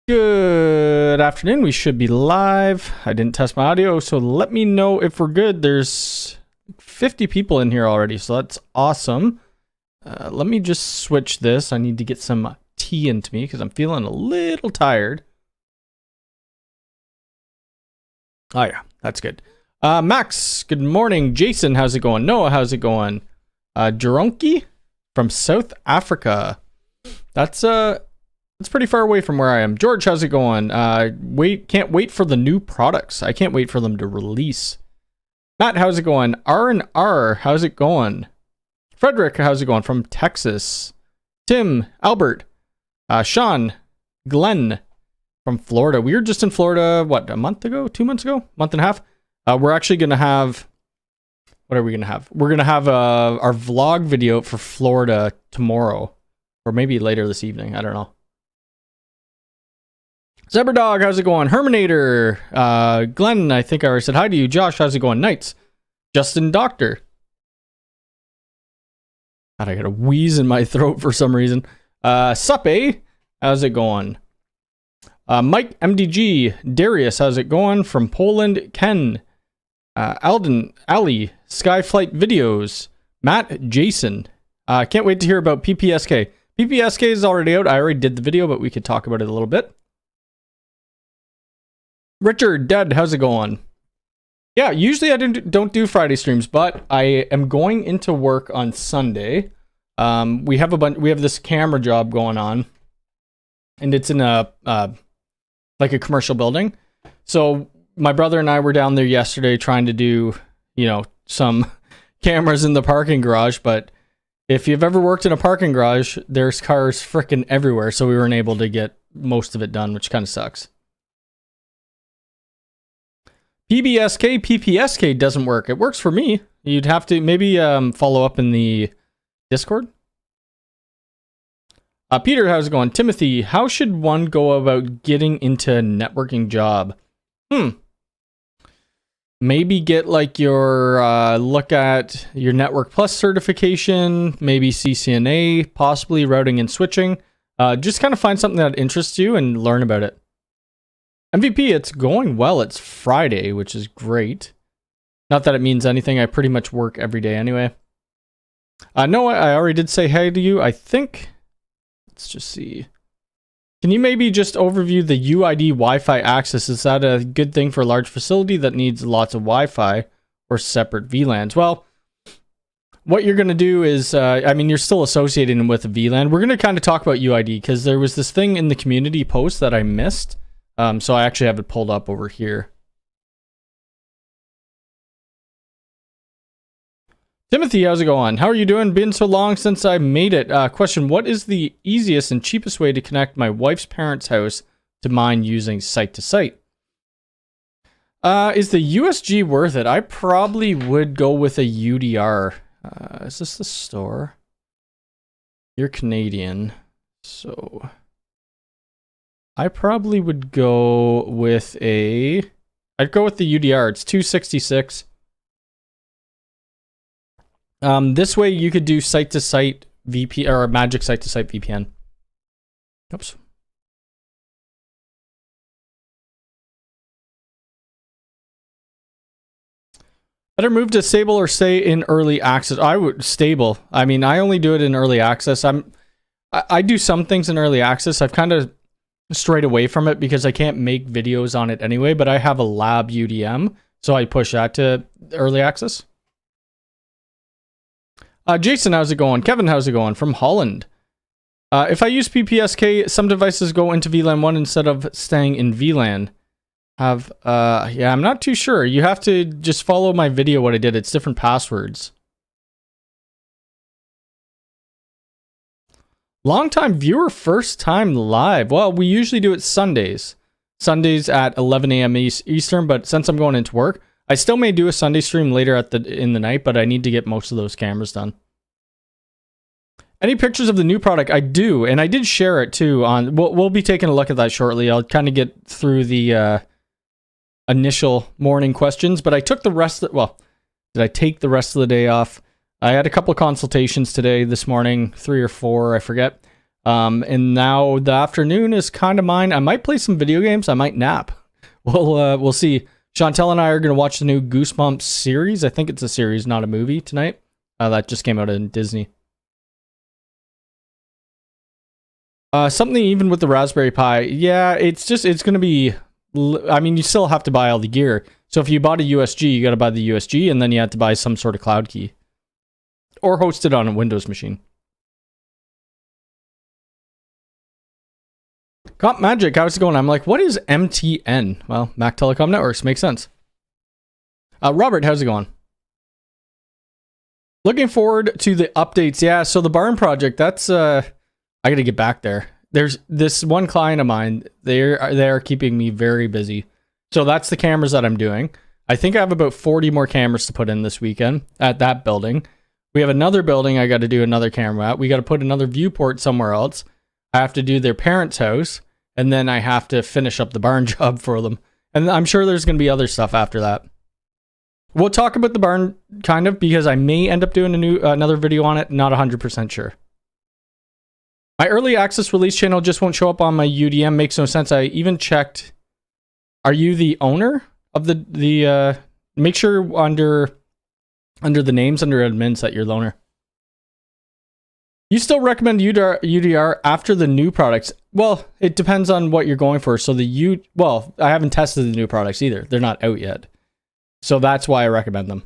Good afternoon. We should be live. I didn't test my audio, so let me know if we're good. There's 50 people in here already, so that's awesome. Let me just switch this. I need to get some tea into me because I'm feeling a little tired. Oh yeah, that's good. Max, good morning. Jason, how's it going? Noah, how's it going? Jeronki from South Africa. That's pretty far away from where I am. George, how's it going? Can't wait for the new products. I can't wait for them to release. Matt, how's it going? R&R, how's it going? Frederick, how's it going? From Texas. Tim, Albert, Sean, Glenn from Florida. We were just in Florida, what, a month ago? 2 months ago? Month and a half? We're actually going to have... What are we going to have? We're going to have our vlog video for Florida tomorrow. Or maybe later this evening. I don't know. Zebradog, how's it going? Herminator, Glenn, I think I already said hi to you. Josh, how's it going? Knights, Justin, Doctor. God, I got a wheeze in my throat for some reason. Suppe, how's it going? Mike, MDG, Darius, how's it going? From Poland, Ken, Alden, Ali, Skyflight Videos, Matt, Jason. Can't wait to hear about ppsk. ppsk is already out. I already did the video, but we could talk about it a little bit. Richard, Dead, how's it going? Yeah, usually I don't do Friday streams, but I am going into work on Sunday. We have this camera job going on, and it's in a like a commercial building. So my brother and I were down there yesterday trying to do, some cameras in the parking garage. But if you've ever worked in a parking garage, there's cars frickin' everywhere, so we weren't able to get most of it done, which kind of sucks. ppsk doesn't work. It works for me. You'd have to maybe follow up in the Discord. Peter, how's it going? Timothy, how should one go about getting into a networking job? Maybe get like your look at your Network Plus certification, maybe CCNA, possibly routing and switching. Just kind of find something that interests you and learn about it. MVP, it's going well. It's Friday, which is great. Not that it means anything. I pretty much work every day anyway. Noah, I already did say hey to you. I think... Let's just see. Can you maybe just overview the UID Wi-Fi access? Is that a good thing for a large facility that needs lots of Wi-Fi or separate VLANs? Well, what you're going to do is, you're still associating with a VLAN. We're going to kind of talk about UID because there was this thing in the community post that I missed. So I actually have it pulled up over here. Timothy, how's it going? How are you doing? Been so long since I made it. Question, what is the easiest and cheapest way to connect my wife's parents' house to mine using site-to-site? Is the USG worth it? I probably would go with a UDR. Is this the store? You're Canadian, so... I probably would go with I'd go with the UDR. It's $266. This way you could do site-to-site VPN or Magic site-to-site VPN. Oops. Better move to stable or stay in early access. I would stable. I mean, I only do it in early access. I do some things in early access. I've kind of strayed away from it because I can't make videos on it anyway, but I have a lab UDM, so I push that to early access. Jason, how's it going? Kevin, how's it going? From Holland. If I use ppsk, some devices go into VLAN 1 instead of staying in VLAN. Yeah, I'm not too sure. You have to just follow my video what I did. It's different passwords. Long-time viewer, first time live. Well, we usually do it Sundays. Sundays at 11 a.m. Eastern, but since I'm going into work, I still may do a Sunday stream later in the night, but I need to get most of those cameras done. Any pictures of the new product? I do, and I did share it too. We'll be taking a look at that shortly. I'll kind of get through the initial morning questions, but I took the rest of did I take the rest of the day off? I had a couple of consultations today, this morning, 3 or 4, I forget. And now the afternoon is kind of mine. I might play some video games. I might nap. We'll see. Chantel and I are going to watch the new Goosebumps series. I think it's a series, not a movie tonight. That just came out in Disney. Something even with the Raspberry Pi. Yeah, it's going to be... I mean, you still have to buy all the gear. So if you bought a USG, you got to buy the USG, and then you have to buy some sort of cloud key. Or host it on a Windows machine. Comp Magic, how's it going? I'm like, what is MTN? Well, Mac Telecom Networks, makes sense. Robert, how's it going? Looking forward to the updates. Yeah, so the barn project, that's... I got to get back there. There's this one client of mine, they're keeping me very busy. So that's the cameras that I'm doing. I think I have about 40 more cameras to put in this weekend at that building. We have another building I got to do another camera at. We got to put another viewport somewhere else. I have to do their parents' house, and then I have to finish up the barn job for them. And I'm sure there's going to be other stuff after that. We'll talk about the barn kind of because I may end up doing another video on it. Not 100% sure. My early access release channel just won't show up on my UDM. Makes no sense. I even checked. Are you the owner of the make sure under the names under admins that you're the owner. You still recommend UDR after the new products? Well, it depends on what you're going for. So I haven't tested the new products either. They're not out yet. So that's why I recommend them.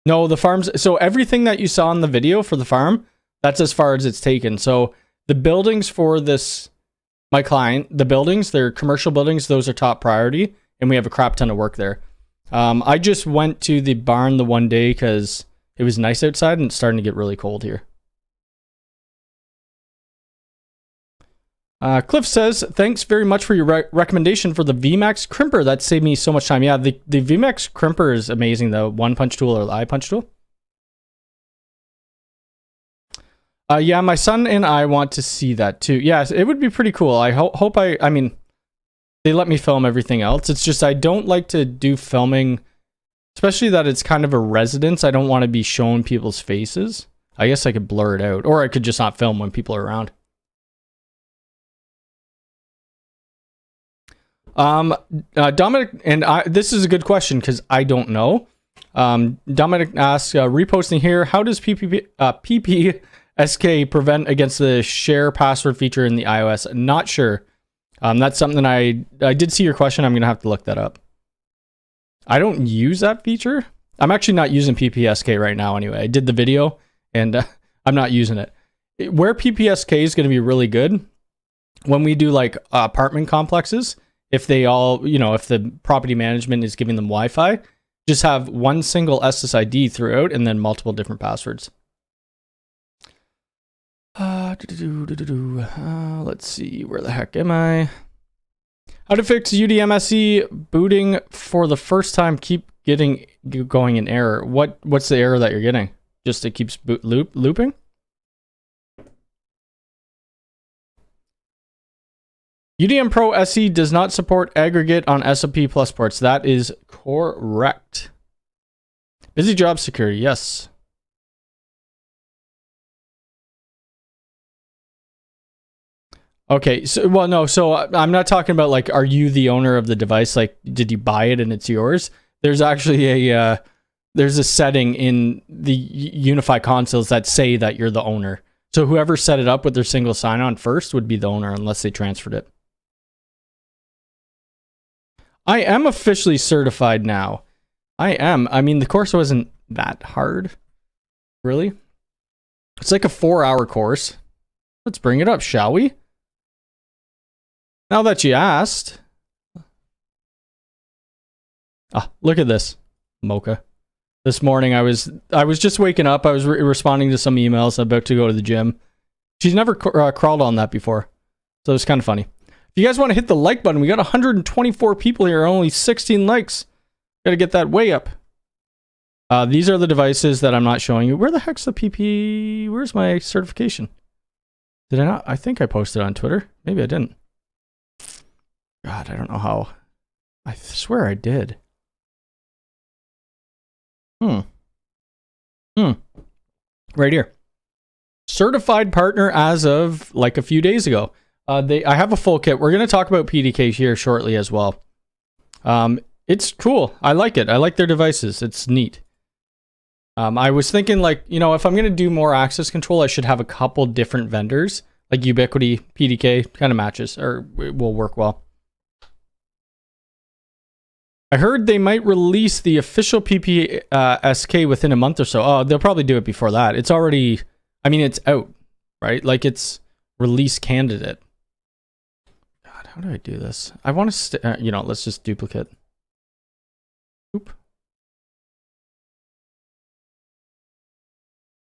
No, the farms. So everything that you saw in the video for the farm, that's as far as it's taken. So the buildings for this, my client, the buildings, they're commercial buildings. Those are top priority. And we have a crap ton of work there. I just went to the barn the one day because it was nice outside and it's starting to get really cold here. Cliff says, thanks very much for your recommendation for the VMAX crimper. That saved me so much time. Yeah, the VMAX crimper is amazing, the one punch tool or the eye punch tool. Yeah, my son and I want to see that too. Yeah, it would be pretty cool. I hope I mean, they let me film everything else. It's just I don't like to do filming, especially that it's kind of a residence. I don't want to be showing people's faces. I guess I could blur it out, or I could just not film when people are around. Dominic and I, this is a good question because I don't know. Dominic asks, reposting here, how does ppsk prevent against the share password feature in the iOS? Not sure. That's something I did see your question. I'm going to have to look that up. I don't use that feature. I'm actually not using ppsk right now anyway. I did the video and I'm not using it. Where ppsk is going to be really good when we do like apartment complexes. If they all, if the property management is giving them Wi-Fi, just have one single SSID throughout and then multiple different passwords. Let's see, where the heck am I? How to fix UDMSE booting for the first time, keep going in error. What's the error that you're getting? Just it keeps looping? UDM Pro SE does not support aggregate on SOP Plus ports. That is correct. Busy job security, yes. Okay, so I'm not talking about like, are you the owner of the device? Like, did you buy it and it's yours? There's actually there's a setting in the Unifi consoles that say that you're the owner. So whoever set it up with their single sign-on first would be the owner unless they transferred it. I am officially certified now. I am. I mean, the course wasn't that hard. Really? It's like a 4-hour course. Let's bring it up, shall we? Now that you asked. Look at this. Mocha. This morning I was just waking up. I was responding to some emails. I'm about to go to the gym. She's never crawled on that before. So it's kind of funny. If you guys want to hit the like button, we got 124 people here, only 16 likes. Got to get that way up. These are the devices that I'm not showing you. Where the heck's the PP? Where's my certification? Did I not? I think I posted on Twitter. Maybe I didn't. God, I don't know how. I swear I did. Right here. certified partner as of like a few days ago. I have a full kit. We're going to talk about PDK here shortly as well. It's cool. I like it. I like their devices. It's neat. I was thinking like, you know, if I'm going to do more access control, I should have a couple different vendors. Like Ubiquiti, PDK kind of matches, or it will work well. I heard they might release the official ppsk within a month or so. Oh, they'll probably do it before that. It's already, I mean, it's out, right? Like it's release candidate. God, how do I do this? I want to, you know, let's just duplicate. Oop.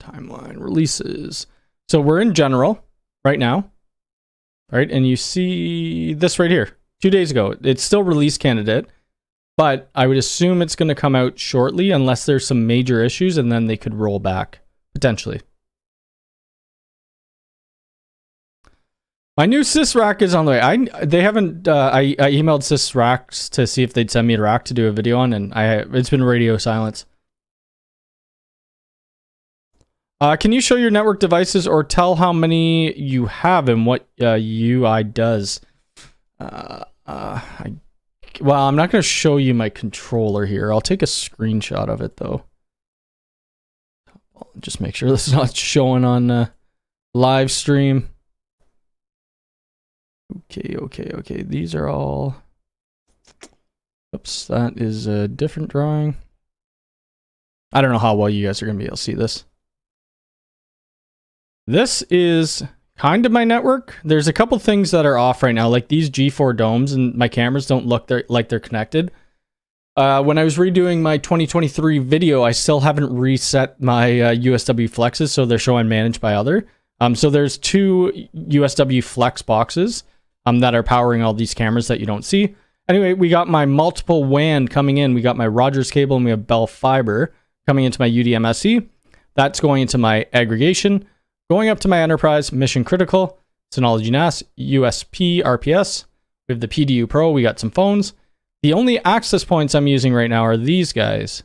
Timeline releases. So we're in general right now, right? And you see this right here, 2 days ago. It's still release candidate, but I would assume it's going to come out shortly unless there's some major issues, and then they could roll back potentially. My new sysrack is on the way. They haven't. I emailed sysracks to see if they'd send me a rack to do a video on, and it's been radio silence. Can you show your network devices or tell how many you have and what UI does? Well, I'm not going to show you my controller here. I'll take a screenshot of it though. I'll just make sure this is not showing on live stream. Okay. These are all... Oops, that is a different drawing. I don't know how well you guys are going to be able to see this. This is kind of my network. There's a couple things that are off right now, like these G4 domes, and my cameras don't look like they're connected. When I was redoing my 2023 video, I still haven't reset my USW flexes, so they're showing managed by other. So there's 2 USW flex boxes that are powering all these cameras that you don't see. Anyway, we got my multiple WAN coming in. We got my Rogers cable and we have Bell fiber coming into my UDMSE. That's going into my aggregation. Going up to my enterprise, mission critical, Synology NAS, USP, RPS. We have the PDU Pro, we got some phones. The only access points I'm using right now are these guys.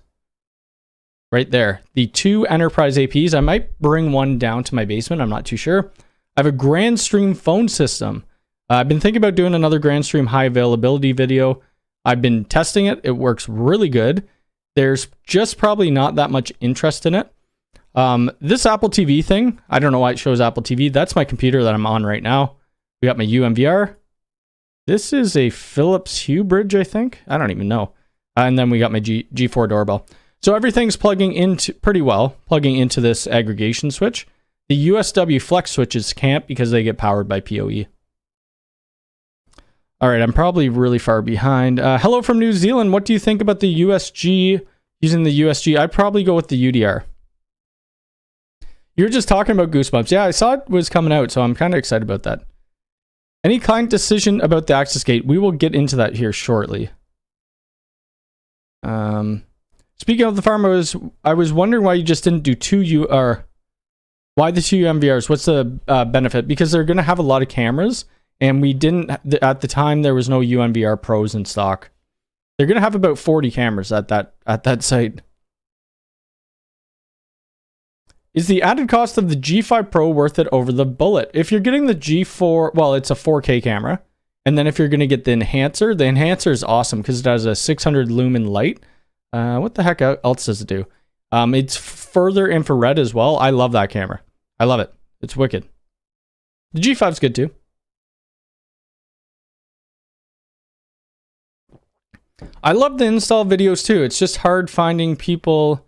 Right there. The 2 enterprise APs. I might bring one down to my basement, I'm not too sure. I have a Grandstream phone system. I've been thinking about doing another Grandstream high availability video. I've been testing it. It works really good. There's just probably not that much interest in it. This Apple TV thing, I don't know why it shows Apple TV. That's my computer that I'm on right now. We got my UMVR. This is a Philips Hue bridge, I think. I don't even know. And then we got my G4 doorbell. So everything's plugging into pretty well, plugging into this aggregation switch. The USW flex switches can't because they get powered by PoE. All right, I'm probably really far behind. Hello from New Zealand. What do you think about the USG, using the USG? I'd probably go with the UDR. You're just talking about Goosebumps. Yeah, I saw it was coming out, so I'm kind of excited about that. Any client decision about the access gate? We will get into that here shortly. Speaking of the farm, I was wondering why you just didn't do why the 2 MVRs? What's the benefit? Because they're going to have a lot of cameras, and we didn't, at the time, there was no UMVR Pros in stock. They're going to have about 40 cameras at that site. Is the added cost of the G5 Pro worth it over the Bullet? If you're getting the G4, well, it's a 4K camera. And then if you're going to get the enhancer is awesome because it has a 600 lumen light. What the heck else does it do? It's further infrared as well. I love that camera. I love it. It's wicked. The G5's good too. I love the install videos too. It's just hard finding people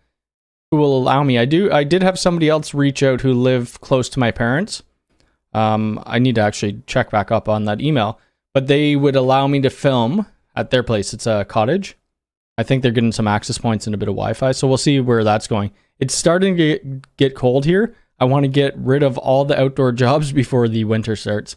who will allow me. I did have somebody else reach out who live close to my parents. I need to actually check back up on that email, but they would allow me to film at their place. It's a cottage. I think they're getting some access points and a bit of Wi-Fi, so we'll see where that's going. It's starting to get cold here. I want to get rid of all the outdoor jobs before the winter starts.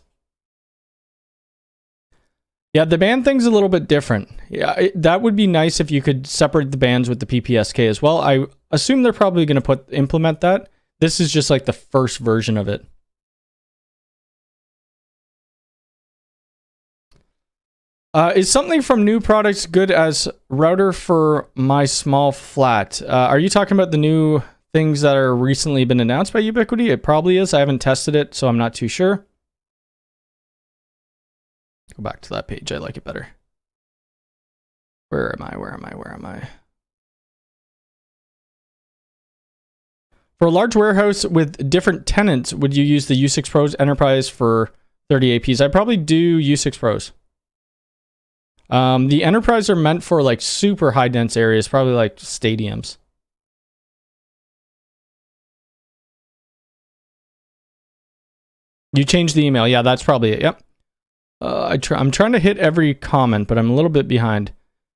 Yeah, the band thing's a little bit different. Yeah, that would be nice if you could separate the bands with the ppsk as well. I assume they're probably going to implement that. This is just like the first version of it. Is something from new products good as router for my small flat? Are you talking about the new things that are recently been announced by Ubiquiti. It probably is. I haven't tested it, so I'm not too sure. Go back to that page. I like it better. Where am I? For a large warehouse with different tenants, would you use the U6 Pros Enterprise for 30 APs? I probably do U6 Pros. The Enterprise are meant for like super high dense areas, probably like stadiums. You changed the email. Yeah, that's probably it. Yep. I'm trying to hit every comment, but I'm a little bit behind.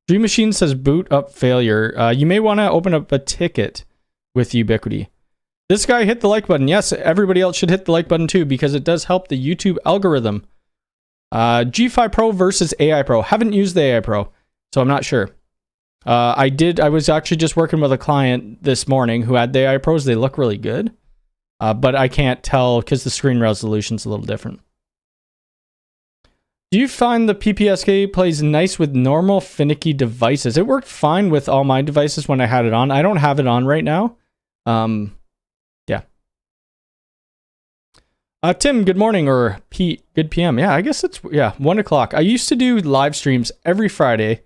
Dream Machine says boot up failure. You may want to open up a ticket with Ubiquiti. This guy hit the like button. Yes, everybody else should hit the like button too, because it does help the YouTube algorithm. G5 Pro versus AI Pro. Haven't used the AI Pro, so I'm not sure. I was actually just working with a client this morning who had the AI Pros. They look really good, but I can't tell because the screen resolution's a little different. Do you find the ppsk plays nice with normal finicky devices? It worked fine with all my devices when I had it on. I don't have it on right now. Yeah. Tim, good morning, or Pete, good PM. Yeah, I guess it's 1 o'clock. I used to do live streams every Friday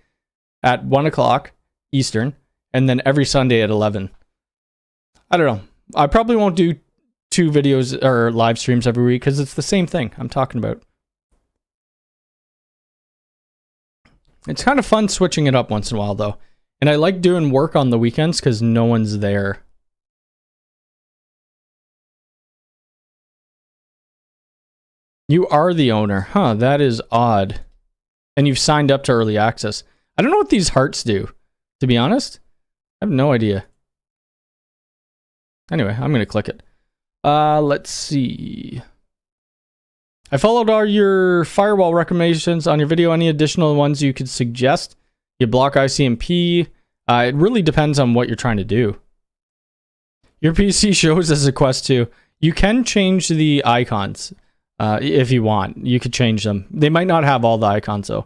at 1 o'clock Eastern, and then every Sunday at 11. I don't know. I probably won't do 2 videos or live streams every week because it's the same thing I'm talking about. It's kind of fun switching it up once in a while, though. And I like doing work on the weekends because no one's there. You are the owner. Huh, that is odd. And you've signed up to early access. I don't know what these hearts do, to be honest. I have no idea. Anyway, I'm going to click it. Let's see. I followed all your firewall recommendations on your video. Any additional ones you could suggest? You block ICMP. It really depends on what you're trying to do. Your PC shows as a Quest 2. You can change the icons if you want. You could change them. They might not have all the icons, though.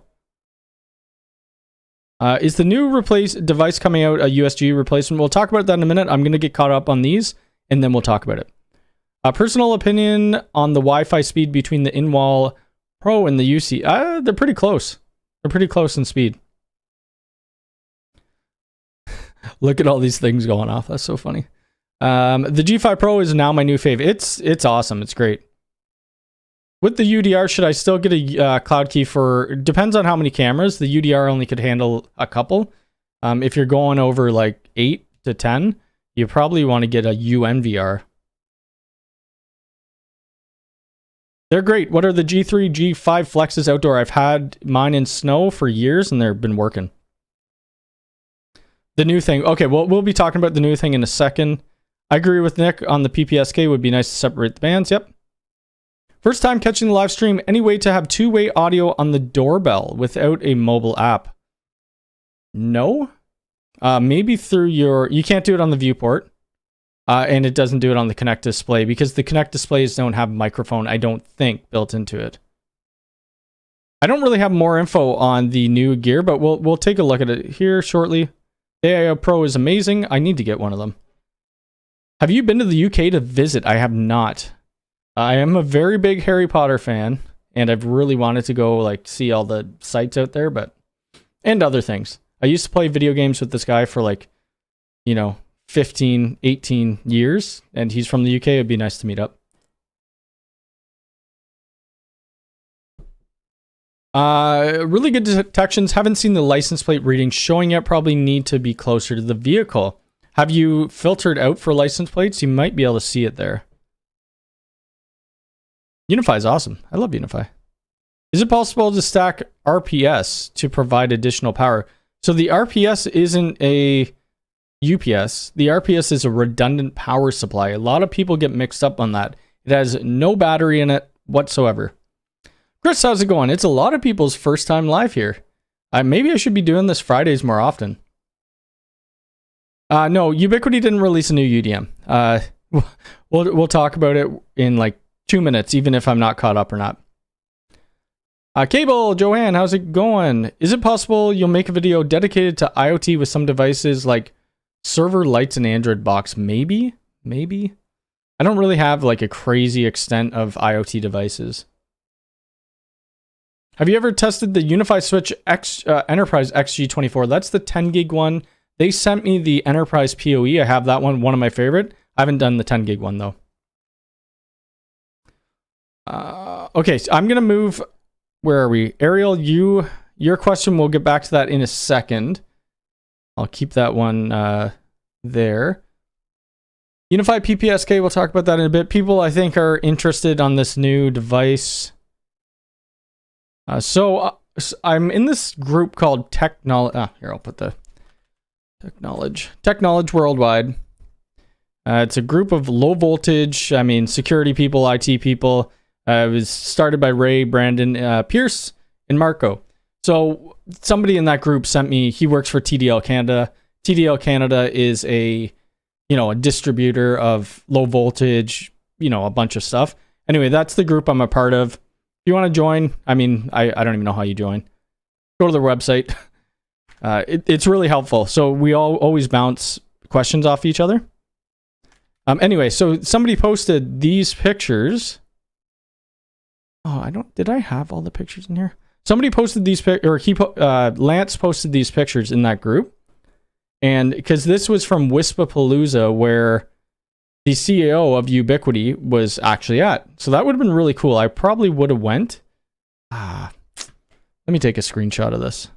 Is the new device coming out a USG replacement? We'll talk about that in a minute. I'm going to get caught up on these, and then we'll talk about it. Personal opinion on the Wi-Fi speed between the in-wall Pro and the UC. They're pretty close. They're pretty close in speed. Look at all these things going off. That's so funny. The G5 Pro is now my new fave. It's awesome. It's great. With the UDR, should I still get a cloud key for... Depends on how many cameras. The UDR only could handle a couple. If you're going over like 8 to 10, you probably want to get a UNVR. They're great. What are the G3, G5 Flexes outdoor? I've had mine in snow for years and they've been working. The new thing. Okay, well, we'll be talking about the new thing in a second. I agree with Nick on the ppsk. Would be nice to separate the bands. Yep. First time catching the live stream. Any way to have two-way audio on the doorbell without a mobile app? No. Maybe through your... You can't do it on the viewport. And it doesn't do it on the Connect display because the Connect displays don't have a microphone, I don't think, built into it. I don't really have more info on the new gear, but we'll take a look at it here shortly. The AI Pro is amazing. I need to get one of them. Have you been to the UK to visit? I have not. I am a very big Harry Potter fan, and I've really wanted to go like see all the sites out there, and other things. I used to play video games with this guy for 15, 18 years, and he's from the UK. It'd be nice to meet up. Really good detections. Haven't seen the license plate reading showing yet. Probably need to be closer to the vehicle. Have you filtered out for license plates? You might be able to see it there. Unifi is awesome. I love Unifi. Is it possible to stack RPS to provide additional power? So the RPS isn't a UPS. The RPS is a redundant power supply. A lot of people get mixed up on that. It has no battery in it whatsoever. Chris, how's it going? It's a lot of people's first time live here. Maybe I should be doing this Fridays more often. No, Ubiquiti didn't release a new UDM. We'll talk about it in like 2 minutes, even if I'm not caught up or not. Cable, Joanne, how's it going? Is it possible you'll make a video dedicated to IoT with some devices like server lights an Android box. Maybe. I don't really have like a crazy extent of IoT devices. Have you ever tested the Unifi Switch Enterprise XG24? That's the 10 gig one. They sent me the Enterprise PoE. I have that one of my favorite. I haven't done the 10 gig one though. Okay, so I'm gonna move. Where are we? Ariel, your question, we'll get back to that in a second. I'll keep that one there. Unifi ppsk, we'll talk about that in a bit. People, I think, are interested on this new device. So I'm in this group called Technology. Here, I'll put the Technology Worldwide. It's a group of low voltage, security people, IT people. It was started by Ray, Brandon, Pierce, and Marco. So somebody in that group sent me, he works for TDL Canada. TDL Canada is a distributor of low voltage, a bunch of stuff. Anyway, that's the group I'm a part of. If you want to join, I don't even know how you join. Go to their website. It's really helpful. So we all always bounce questions off each other. Anyway, so somebody posted these pictures. Did I have all the pictures in here? Somebody posted these Lance posted these pictures in that group. And because this was from Wispapalooza, where the CEO of Ubiquity was actually at. So that would have been really cool. I probably would have went. Let me take a screenshot of this.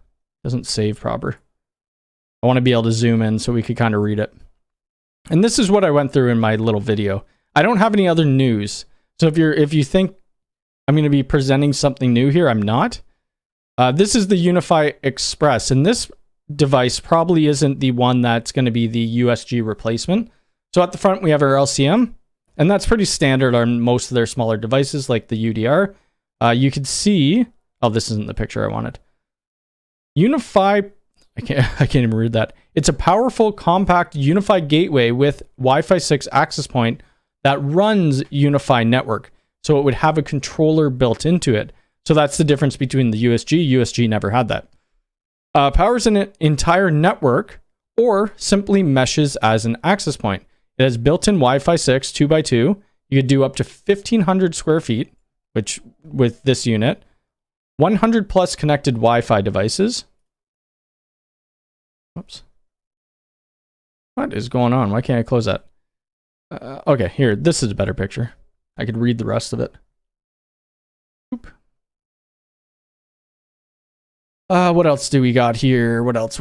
Doesn't save proper. I want to be able to zoom in so we could kind of read it. And this is what I went through in my little video. I don't have any other news. So if you think I'm going to be presenting something new here, I'm not. This is the Unifi Express, and this device probably isn't the one that's going to be the USG replacement. So at the front, we have our LCM, and that's pretty standard on most of their smaller devices, like the UDR. You could see, this isn't the picture I wanted. Unifi, I can't even read that. It's a powerful, compact Unifi gateway with Wi-Fi 6 access point that runs Unifi network. So it would have a controller built into it. So that's the difference between the USG. USG never had that. Powers an entire network or simply meshes as an access point. It has built-in Wi-Fi 6 2x2. You could do up to 1,500 square feet, which with this unit, 100 plus connected Wi-Fi devices. Oops. What is going on? Why can't I close that? Okay, here, this is a better picture. I could read the rest of it. Oop. What else do we got here? What else?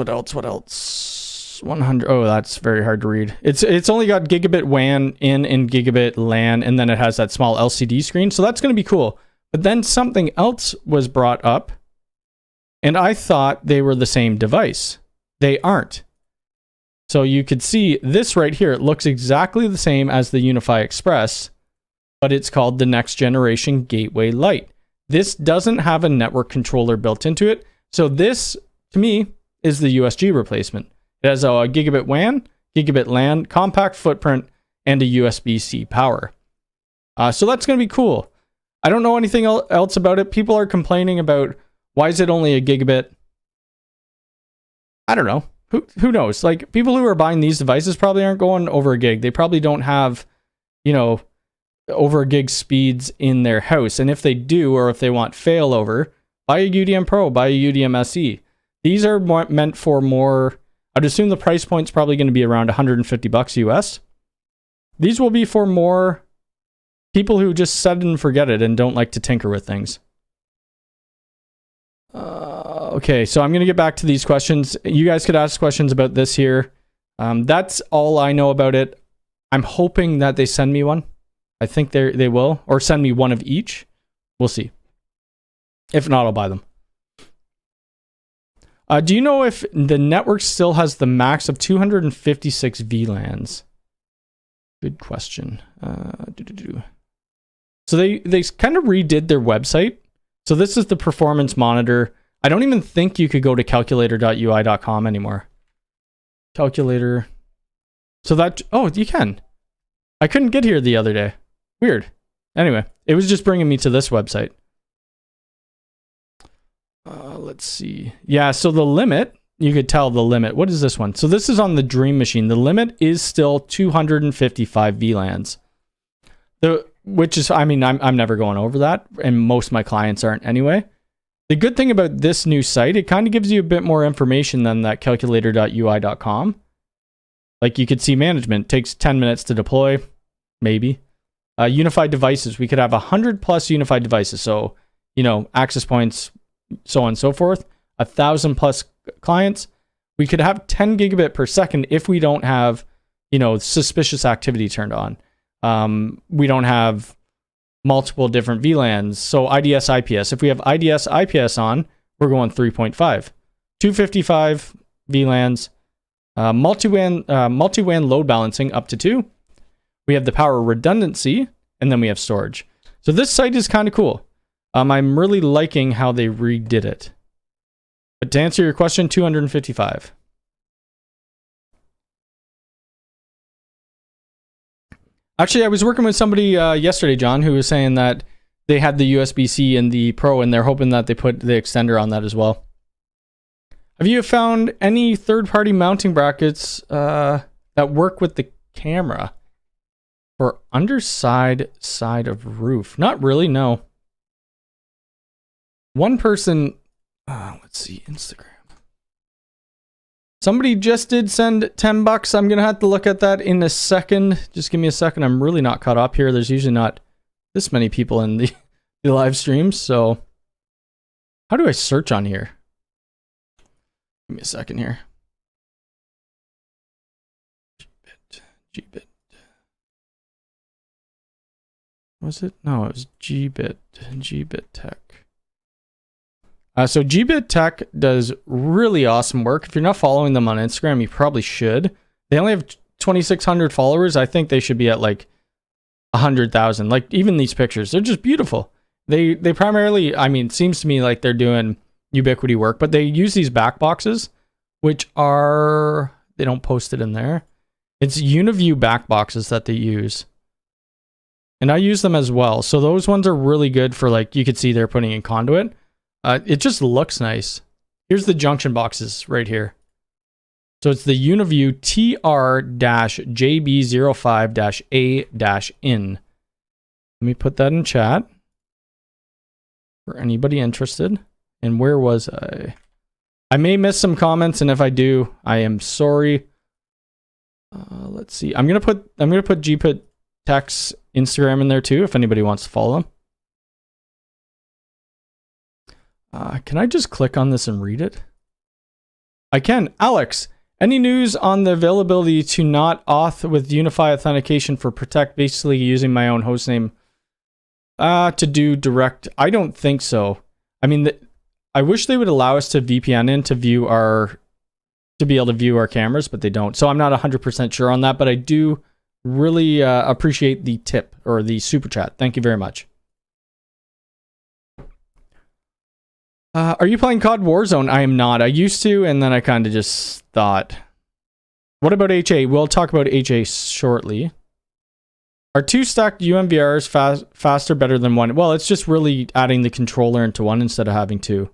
100. Oh, that's very hard to read. It's only got gigabit WAN in and gigabit LAN, and then it has that small LCD screen. So that's going to be cool. But then something else was brought up, and I thought they were the same device. They aren't. So you could see this right here. It looks exactly the same as the Unifi Express, but it's called the Next Generation Gateway Lite. This doesn't have a network controller built into it. So this, to me, is the USG replacement. It has a gigabit WAN, gigabit LAN, compact footprint, and a USB-C power. So that's going to be cool. I don't know anything else about it. People are complaining about, why is it only a gigabit? I don't know. Who knows? Like, people who are buying these devices probably aren't going over a gig. They probably don't have, over a gig speeds in their house. And if they do, or if they want failover, buy a UDM Pro, buy a UDM SE. These are meant for more, I'd assume the price point's probably going to be around $150 US. These will be for more people who just set it and forget it and don't like to tinker with things. Okay, so I'm going to get back to these questions. You guys could ask questions about this here. That's all I know about it. I'm hoping that they send me one. I think they will, or send me one of each. We'll see. If not, I'll buy them. Do you know if the network still has the max of 256 VLANs? Good question. So they kind of redid their website. So this is the performance monitor. I don't even think you could go to calculator.ui.com anymore. Calculator. So that, you can. I couldn't get here the other day. Weird. Anyway, it was just bringing me to this website. Let's see. Yeah, so the limit you could tell the limit. What is this one? So this is on the Dream Machine. The limit is still 255 VLANs. Which is, I mean, I'm never going over that, and most of my clients aren't anyway. The good thing about this new site, it kind of gives you a bit more information than that calculator.ui.com. Like you could see management takes 10 minutes to deploy, maybe. Unified devices, we could have 100 plus unified devices. So, you know, access points, so on and so forth. 1,000 plus clients. We could have 10 gigabit per second if we don't have, you know, suspicious activity turned on. We don't have multiple different VLANs. So IDS, IPS. If we have IDS, IPS on, we're going 3.5. 255 VLANs. Multi-WAN load balancing up to 2. We have the power redundancy, and then we have storage. So this site is kind of cool. I'm really liking how they redid it. But to answer your question, 255. Actually, I was working with somebody yesterday, John, who was saying that they had the USB-C in the Pro, and they're hoping that they put the extender on that as well. Have you found any third-party mounting brackets that work with the camera for underside side of roof? Not really, no. One person, let's see, Instagram. Somebody just did send $10. I'm going to have to look at that in a second. Just give me a second. I'm really not caught up here. There's usually not this many people in the live streams. So how do I search on here? Give me a second here. Gbit. Was it? No, it was Gbit Tech. So Gbit Tech does really awesome work. If you're not following them on Instagram, you probably should. They only have 2,600 followers. I think they should be at like 100,000. Like even these pictures, they're just beautiful. They primarily, I mean, it seems to me like they're doing Ubiquiti work, but they use these back boxes, which are, they don't post it in there. It's Uniview back boxes that they use. And I use them as well. So those ones are really good for, like, you could see they're putting in conduit. It just looks nice. Here's the junction boxes right here. So it's the Uniview TR-JB05-A-in. Let me put that in chat for anybody interested. And where was I? I may miss some comments, and if I do, I am sorry. Let's see. I'm gonna put Gbit Tech's Instagram in there too, if anybody wants to follow them. Can I just click on this and read it? I can. Alex, any news on the availability to not auth with Unifi authentication for Protect, basically using my own hostname to do direct? I don't think so. I mean, I wish they would allow us to VPN in to view to be able to view our cameras, but they don't. So I'm not 100% sure on that, but I do really appreciate the tip or the super chat. Thank you very much. Are you playing COD Warzone? I am not. I used to, and then I kind of just thought. What about HA? We'll talk about HA shortly. Are 2 stacked UMVRs faster, better than 1? Well, it's just really adding the controller into 1 instead of having 2.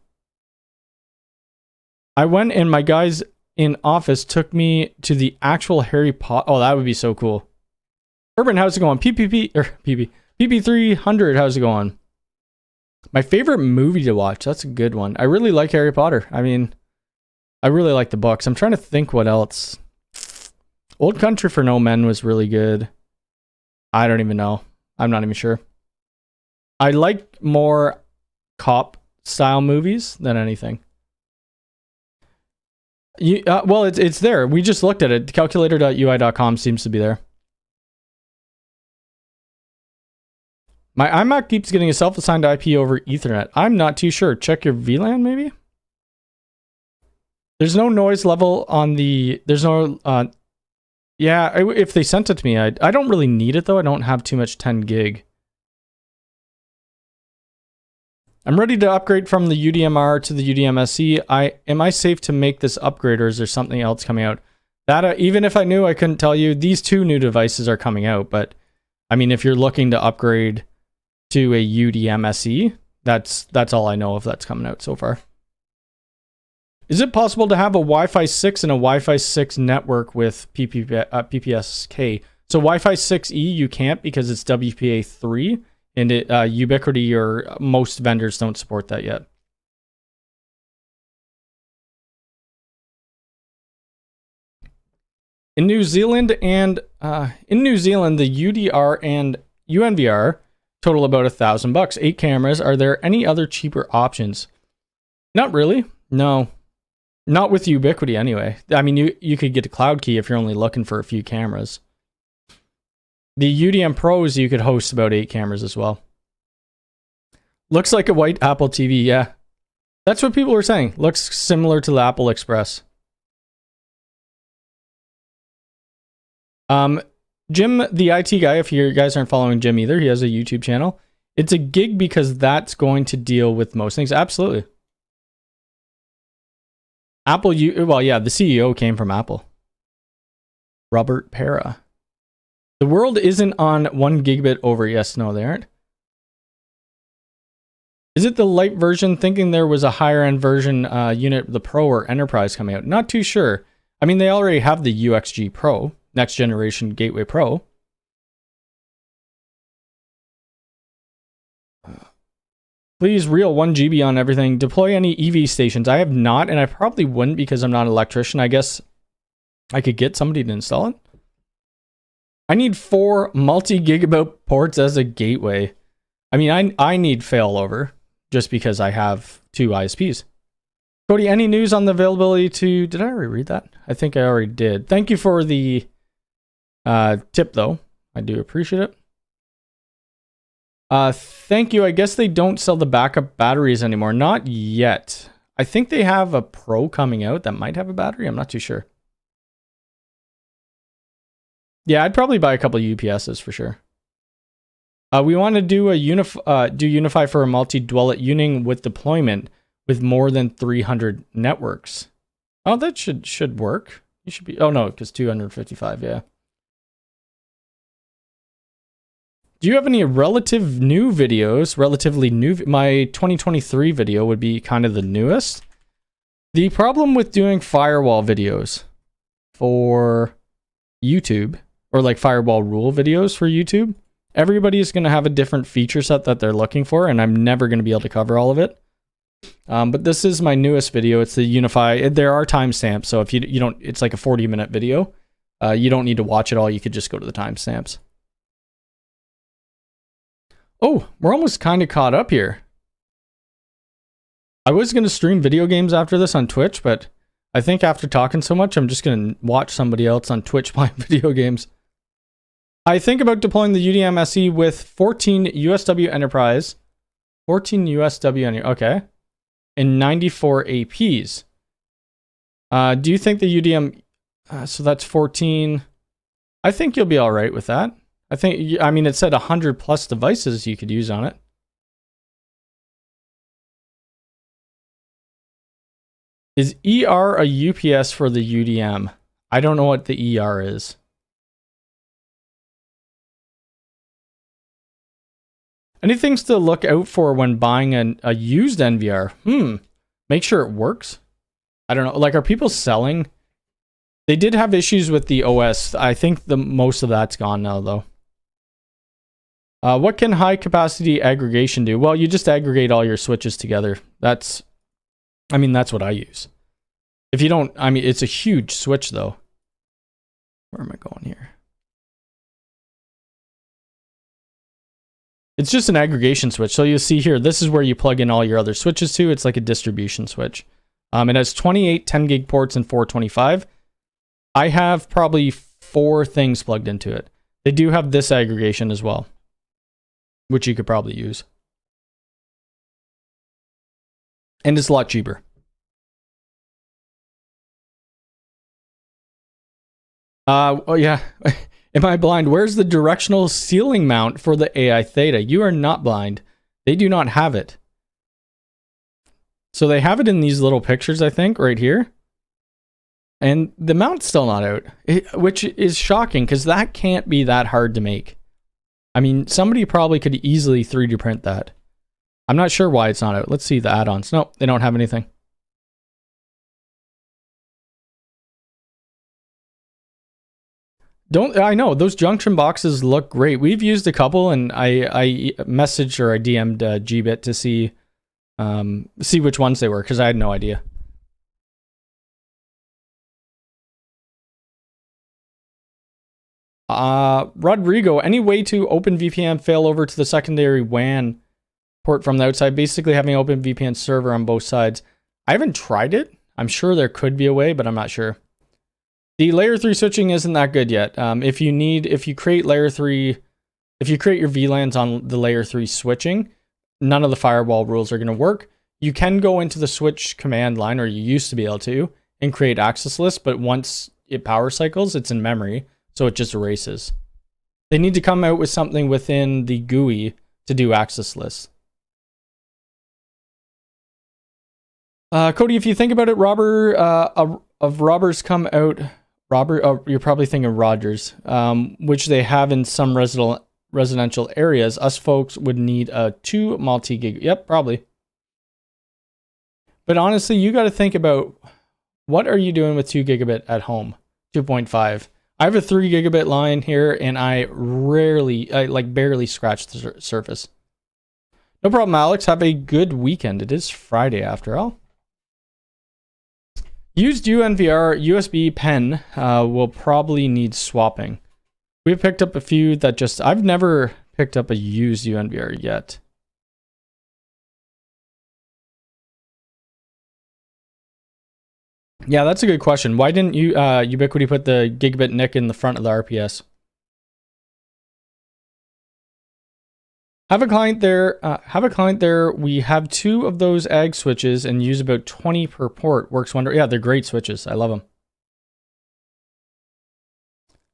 I went and my guys in office took me to the actual Harry Potter. Oh, that would be so cool. Urban, how's it going? PP300, how's it going? My favorite movie to watch. That's a good one. I really like Harry Potter. I mean, I really like the books. I'm trying to think what else. Old Country for No Men was really good. I don't even know. I'm not even sure. I like more cop style movies than anything. Well, it's there. We just looked at it. Calculator.ui.com seems to be there. My iMac keeps getting a self-assigned IP over Ethernet. I'm not too sure. Check your VLAN, maybe? There's no noise level on the... There's no... yeah, if they sent it to me, I don't really need it, though. I don't have too much 10 gig. I'm ready to upgrade from the UDMR to the UDMSC. Am I safe to make this upgrade, or is there something else coming out? That even if I knew, I couldn't tell you. These 2 new devices are coming out, but... I mean, if you're looking to upgrade to a UDMSE, that's all I know of that's coming out so far. Is it possible to have a Wi-Fi 6 and a Wi-Fi 6 network with ppsk? So Wi-Fi 6E you can't because it's WPA3, and Ubiquiti or most vendors don't support that yet. In New Zealand, the UDR and UNVR total about $1,000. 8 cameras. Are there any other cheaper options? Not really. No. Not with Ubiquiti anyway. I mean, you could get a cloud key if you're only looking for a few cameras. The UDM Pros, you could host about 8 cameras as well. Looks like a white Apple TV, yeah. That's what people were saying. Looks similar to the Apple Express. Jim, the IT guy, if you guys aren't following Jim either, he has a YouTube channel. It's a gig because that's going to deal with most things. Absolutely. Apple, well, yeah, the CEO came from Apple. Robert Pera. The world isn't on 1 gigabit over. Yes, no, they aren't. Is it the light version? Thinking there was a higher end version unit, the Pro or Enterprise coming out. Not too sure. I mean, they already have the UXG Pro, next generation Gateway Pro. Please reel 1 GB on everything. Deploy any EV stations. I have not, and I probably wouldn't because I'm not an electrician. I guess I could get somebody to install it. I need 4 multi-gigabit ports as a gateway. I mean, I need failover just because I have 2 ISPs. Cody, any news on the availability to... Did I already read that? I think I already did. Thank you for the tip, though. I do appreciate it. Thank you. I guess they don't sell the backup batteries anymore. Not yet. I think they have a Pro coming out that might have a battery. I'm not too sure. Yeah, I'd probably buy a couple of UPSs for sure. We want to do a Unifi for a multi-dwellet uning with deployment with more than 300 networks. Oh, that should work. You should be. Oh no, because 255. Yeah. Do you have any relatively new videos? My 2023 video would be kind of the newest. The problem with doing firewall videos for YouTube, or like firewall rule videos for YouTube, everybody is going to have a different feature set that they're looking for, and I'm never going to be able to cover all of it. But this is my newest video. It's the Unifi. There are timestamps, so if you don't, it's like a 40-minute video. You don't need to watch it all. You could just go to the timestamps. Oh, we're almost kind of caught up here. I was going to stream video games after this on Twitch, but I think after talking so much, I'm just going to watch somebody else on Twitch playing video games. I think about deploying the UDM SE with 14 USW Enterprise, 14 USW, okay, and 94 APs. Do you think the UDM, so that's 14, I think you'll be all right with that. I mean, it said 100 plus devices you could use on it. Is ER a UPS for the UDM? I don't know what the ER is. Any things to look out for when buying a used NVR? Make sure it works. I don't know. Like, are people selling? They did have issues with the OS. I think most of that's gone now, though. What can high capacity aggregation do? Well, you just aggregate all your switches together. That's what I use. If you don't, it's a huge switch though. Where am I going here? It's just an aggregation switch. So you'll see here, this is where you plug in all your other switches to. It's like a distribution switch. It has 28 10 gig ports and 425. I have probably 4 things plugged into it. They do have this aggregation as well, which you could probably use. And it's a lot cheaper. Oh yeah. Am I blind? Where's the directional ceiling mount for the AI Theta? You are not blind. They do not have it. So they have it in these little pictures, I think, right here. And the mount's still not out, which is shocking because that can't be that hard to make. I mean, somebody probably could easily 3D print that. I'm not sure why it's not out. Let's see the add-ons. Nope, they don't have anything. I know those junction boxes look great. We've used a couple, and I messaged or I DM'd Gbit to see which ones they were because I had no idea. Rodrigo, any way to open VPN fail over to the secondary WAN port from the outside? Basically having open VPN server on both sides. I haven't tried it. I'm sure there could be a way, but I'm not sure. The layer 3 switching isn't that good yet. If you create layer 3, if you create your VLANs on the layer 3 switching, none of the firewall rules are going to work. You can go into the switch command line, or you used to be able to, and create access lists, but once it power cycles, it's in memory, so it just erases. They need to come out with something within the GUI to do access lists. Cody, if you think about it, robbers come out. You're probably thinking Rogers, which they have in some residential areas. Us folks would need a 2 multi-gig. Yep, probably. But honestly, you got to think about what are you doing with 2 gigabit at home? 2.5. I have a 3 gigabit line here, and I barely scratch the surface. No problem, Alex. Have a good weekend. It is Friday after all. Used UNVR USB pen will probably need swapping. We've picked up a few that I've never picked up a used UNVR yet. Yeah, that's a good question. Why didn't you Ubiquiti put the gigabit NIC in the front of the RPS? Have a client there. We have 2 of those AG switches and use about 20 per port. Works wonder. Yeah, they're great switches. I love them.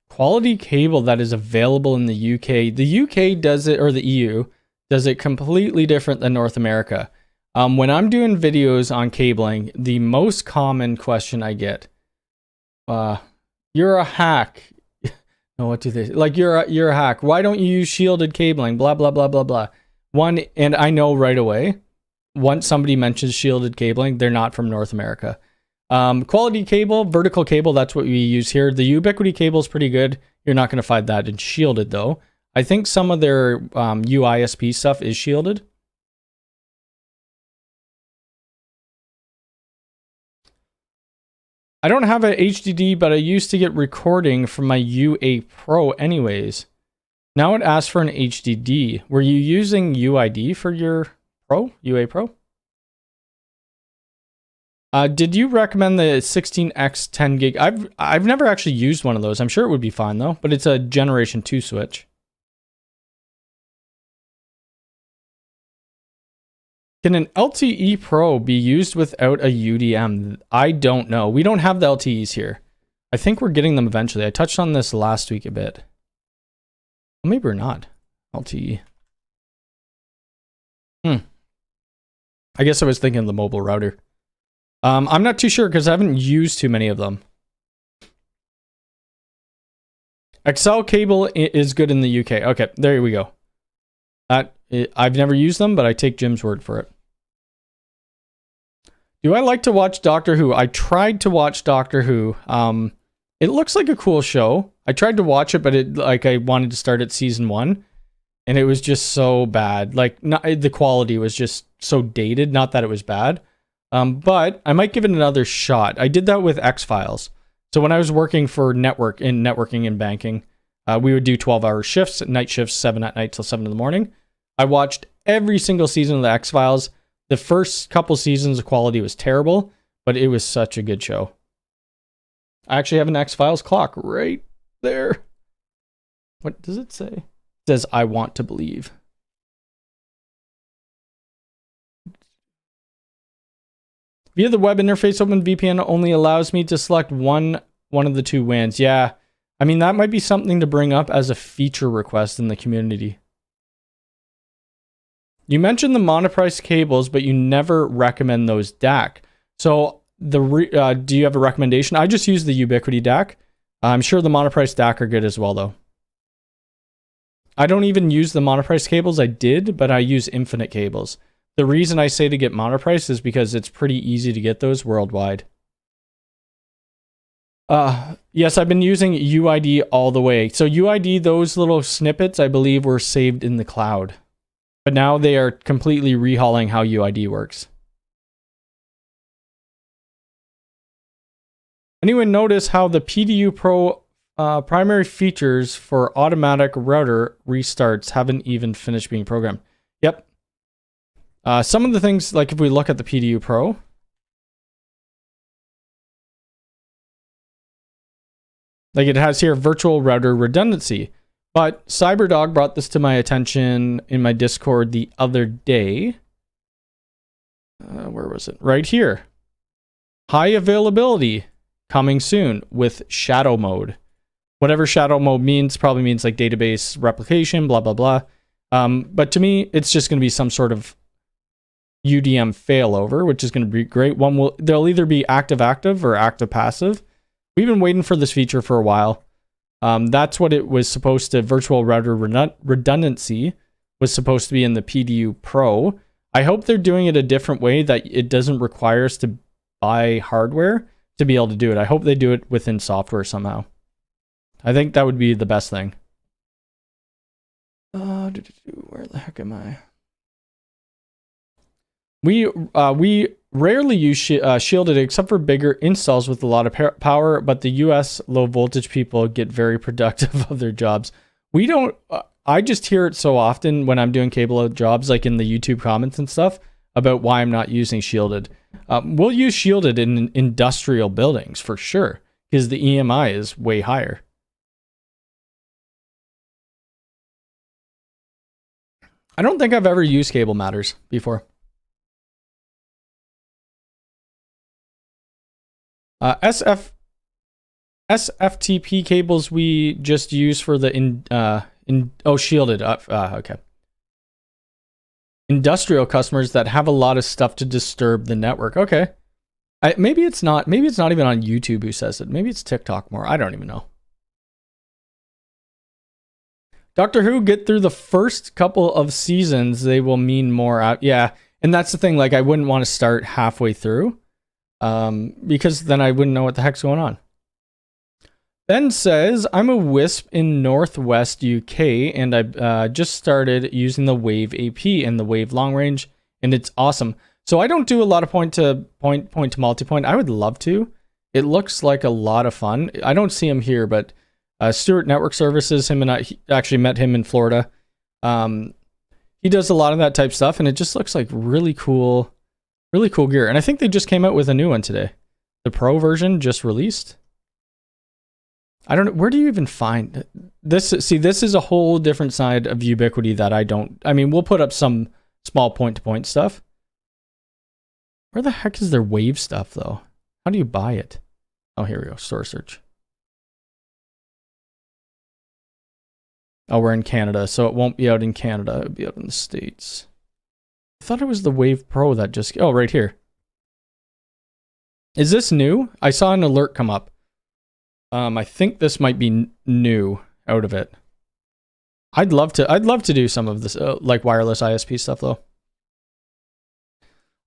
Quality cable that is available in the UK. The UK does it, or the EU does it completely different than North America. When I'm doing videos on cabling, the most common question I get, you're a hack. No, what do they like? You're a hack. Why don't you use shielded cabling? Blah blah blah blah blah. And I know right away, once somebody mentions shielded cabling, they're not from North America. Quality cable, vertical cable, that's what we use here. The Ubiquiti cable is pretty good. You're not going to find that in shielded though. I think some of their UISP stuff is shielded. I don't have an HDD, but I used to get recording from my UA Pro anyways. Now it asks for an HDD. Were you using UID for your Pro? UA Pro? Did you recommend the 16X 10 gig? I've never actually used one of those. I'm sure it would be fine though, but it's a generation 2 switch. Can an LTE Pro be used without a UDM? I don't know. We don't have the LTEs here. I think we're getting them eventually. I touched on this last week a bit. Well, maybe we're not. LTE. I guess I was thinking of the mobile router. I'm not too sure because I haven't used too many of them. XL cable is good in the UK. Okay, there we go. I've never used them, but I take Jim's word for it. Do I like to watch Doctor Who? I tried to watch Doctor Who. It looks like a cool show. I tried to watch it, but I wanted to start at season 1, and it was just so bad. The quality was just so dated. Not that it was bad, but I might give it another shot. I did that with X-Files. So when I was working for networking and banking, we would do 12-hour shifts, night shifts, 7 at night till 7 in the morning. I watched every single season of the X-Files. The first couple seasons, the quality was terrible, but it was such a good show. I actually have an X-Files clock right there. What does it say? It says, I want to believe. Via the web interface, OpenVPN only allows me to select one of the 2 WANs. Yeah, I mean, that might be something to bring up as a feature request in the community. You mentioned the monoprice cables, but you never recommend those DAC. So do you have a recommendation? I just use the Ubiquiti DAC. I'm sure the monoprice DAC are good as well, though. I don't even use the monoprice cables. I did, but I use infinite cables. The reason I say to get monoprice is because it's pretty easy to get those worldwide. Yes, I've been using UID all the way. So UID, those little snippets, I believe, were saved in the cloud. But now they are completely rehauling how UID works. Anyone notice how the PDU Pro primary features for automatic router restarts haven't even finished being programmed? Yep. Some of the things, like if we look at the PDU Pro, like it has here virtual router redundancy. But CyberDog brought this to my attention in my Discord the other day. Where was it? Right here. High availability coming soon with shadow mode. Whatever shadow mode means, probably means like database replication, blah, blah, blah. But to me, it's just going to be some sort of UDM failover, which is going to be great. They'll either be active-active or active-passive. We've been waiting for this feature for a while. That's what it was supposed to, virtual router redundancy was supposed to be in the PDU Pro. I hope they're doing it a different way, that it doesn't require us to buy hardware to be able to do it. I hope they do it within software somehow. I think that would be the best thing. Where the heck am I? We rarely use shielded except for bigger installs with a lot of power, but the US low voltage people get very productive of their jobs. We don't, I just hear it so often when I'm doing cable out jobs, like in the YouTube comments and stuff, about why I'm not using shielded. We'll use shielded in industrial buildings for sure, because the EMI is way higher. I don't think I've ever used Cable Matters before. SFTP cables we just use for the shielded. Okay. Industrial customers that have a lot of stuff to disturb the network. Okay. Maybe it's not even on YouTube who says it. Maybe it's TikTok more. I don't even know. Doctor Who, get through the first couple of seasons, they will mean more out. Yeah, and that's the thing, like I wouldn't want to start halfway through. Because then I wouldn't know what the heck's going on. Ben says, I'm a WISP in Northwest UK, and I just started using the Wave AP and the Wave long range, and it's awesome. So I don't do a lot of point to multipoint. I would love to. It looks like a lot of fun. I don't see him here, but Stewart Network Services, him and I actually met him in Florida. He does a lot of that type stuff, and it just looks like really cool gear. And I think they just came out with a new one today. The Pro version just released. I don't know. Where do you even find this? See, this is a whole different side of Ubiquity that I mean, we'll put up some small point-to-point stuff. Where the heck is their Wave stuff, though? How do you buy it? Oh, here we go. Store search. Oh, we're in Canada, so it won't be out in Canada. It'll be out in the States. I thought it was the Wave Pro that just... Oh, right here. Is this new? I saw an alert come up. I think this might be new out of it. I'd love to do some of this, like wireless ISP stuff, though.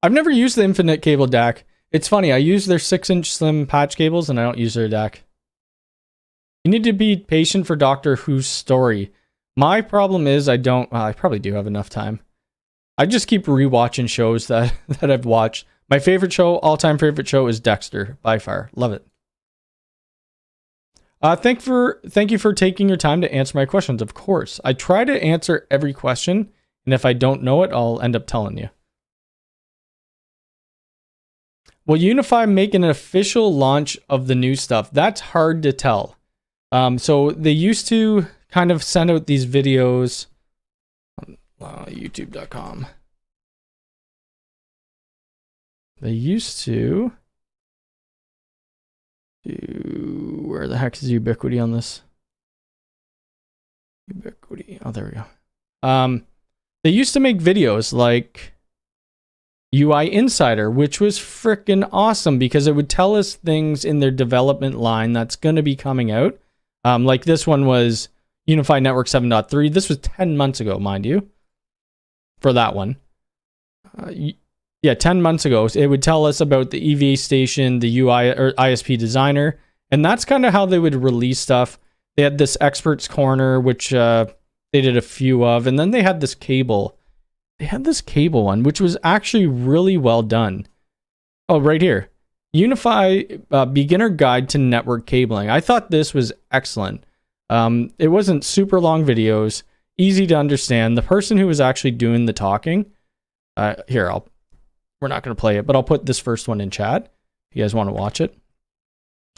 I've never used the Infinite Cable DAC. It's funny, I use their 6-inch slim patch cables, and I don't use their DAC. You need to be patient for Doctor Who's story. My problem is I probably do have enough time. I just keep rewatching shows that I've watched. My favorite show, all-time favorite show, is Dexter, by far. Love it. Thank you for taking your time to answer my questions. Of course, I try to answer every question, and if I don't know it, I'll end up telling you. Will Unifi make an official launch of the new stuff? That's hard to tell. So they used to kind of send out these videos on youtube.com. They used to do, where the heck is Ubiquity on this? Ubiquity. Oh, there we go. They used to make videos like UI Insider, which was freaking awesome because it would tell us things in their development line that's going to be coming out. Like this one was Unified Network 7.3. This was 10 months ago, mind you, for that one. Yeah, 10 months ago. It would tell us about the EVA station, the UI or ISP designer, And that's kind of how they would release stuff. They had this experts corner, which they did a few of, and then they had this cable. They had this cable one, which was actually really well done. Oh, right here. Unifi Beginner Guide to Network Cabling. I thought this was excellent. It wasn't super long videos, easy to understand. The person who was actually doing the talking, we're not going to play it, but I'll put this first one in chat if you guys want to watch it.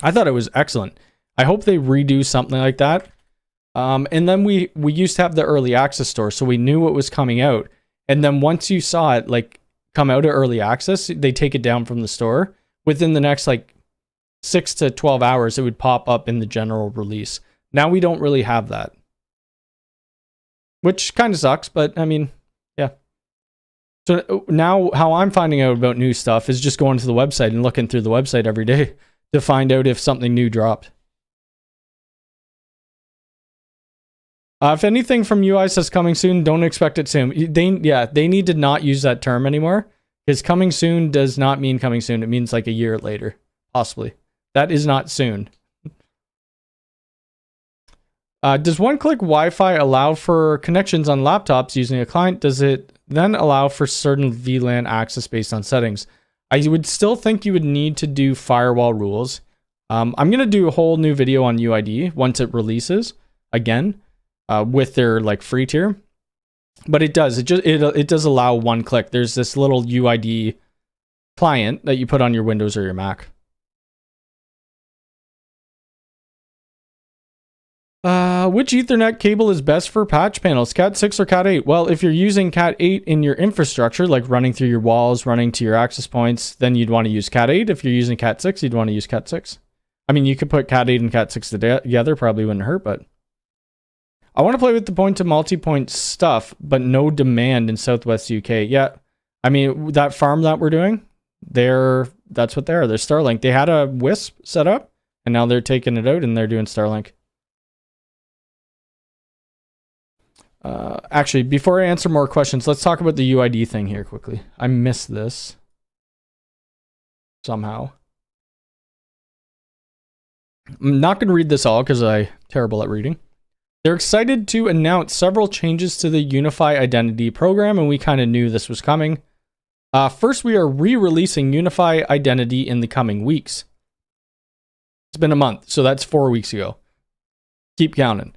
I thought it was excellent. I hope they redo something like that. And then we used to have the early access store, so we knew what was coming out. And then once you saw it like come out of early access, they take it down from the store. Within the next like 6 to 12 hours, it would pop up in the general release. Now we don't really have that, which kind of sucks, but I mean, yeah. So now how I'm finding out about new stuff is just going to the website and looking through the website every day to find out if something new dropped. If anything from UI says coming soon, don't expect it soon. They need to not use that term anymore, because coming soon does not mean coming soon. It means like a year later, possibly. That is not soon. Does one-click Wi-Fi allow for connections on laptops using a client? Does it then allow for certain VLAN access based on settings? I would still think you would need to do firewall rules. I'm going to do a whole new video on UID once it releases again with their like free tier. But it does. It does allow one click. There's this little UID client that you put on your Windows or your Mac. Which Ethernet cable is best for patch panels, Cat 6 or Cat 8? Well, if you're using Cat 8 in your infrastructure, like running through your walls, running to your access points, then you'd want to use Cat 8. If you're using Cat 6, you'd want to use Cat 6. I mean, you could put Cat 8 and Cat 6 together, probably wouldn't hurt, but I want to play with the point to multi-point stuff, but no demand in Southwest UK. Yeah, I mean, that farm that we're doing, that's what they are. They're Starlink. They had a Wisp set up, and now they're taking it out, and they're doing Starlink. Actually, before I answer more questions, let's talk about the UID thing here quickly. I missed this somehow. I'm not going to read this all because I'm terrible at reading. They're excited to announce several changes to the Unifi Identity program, and we kind of knew this was coming. First, we are re-releasing Unifi Identity in the coming weeks. It's been a month, so that's 4 weeks ago. Keep counting.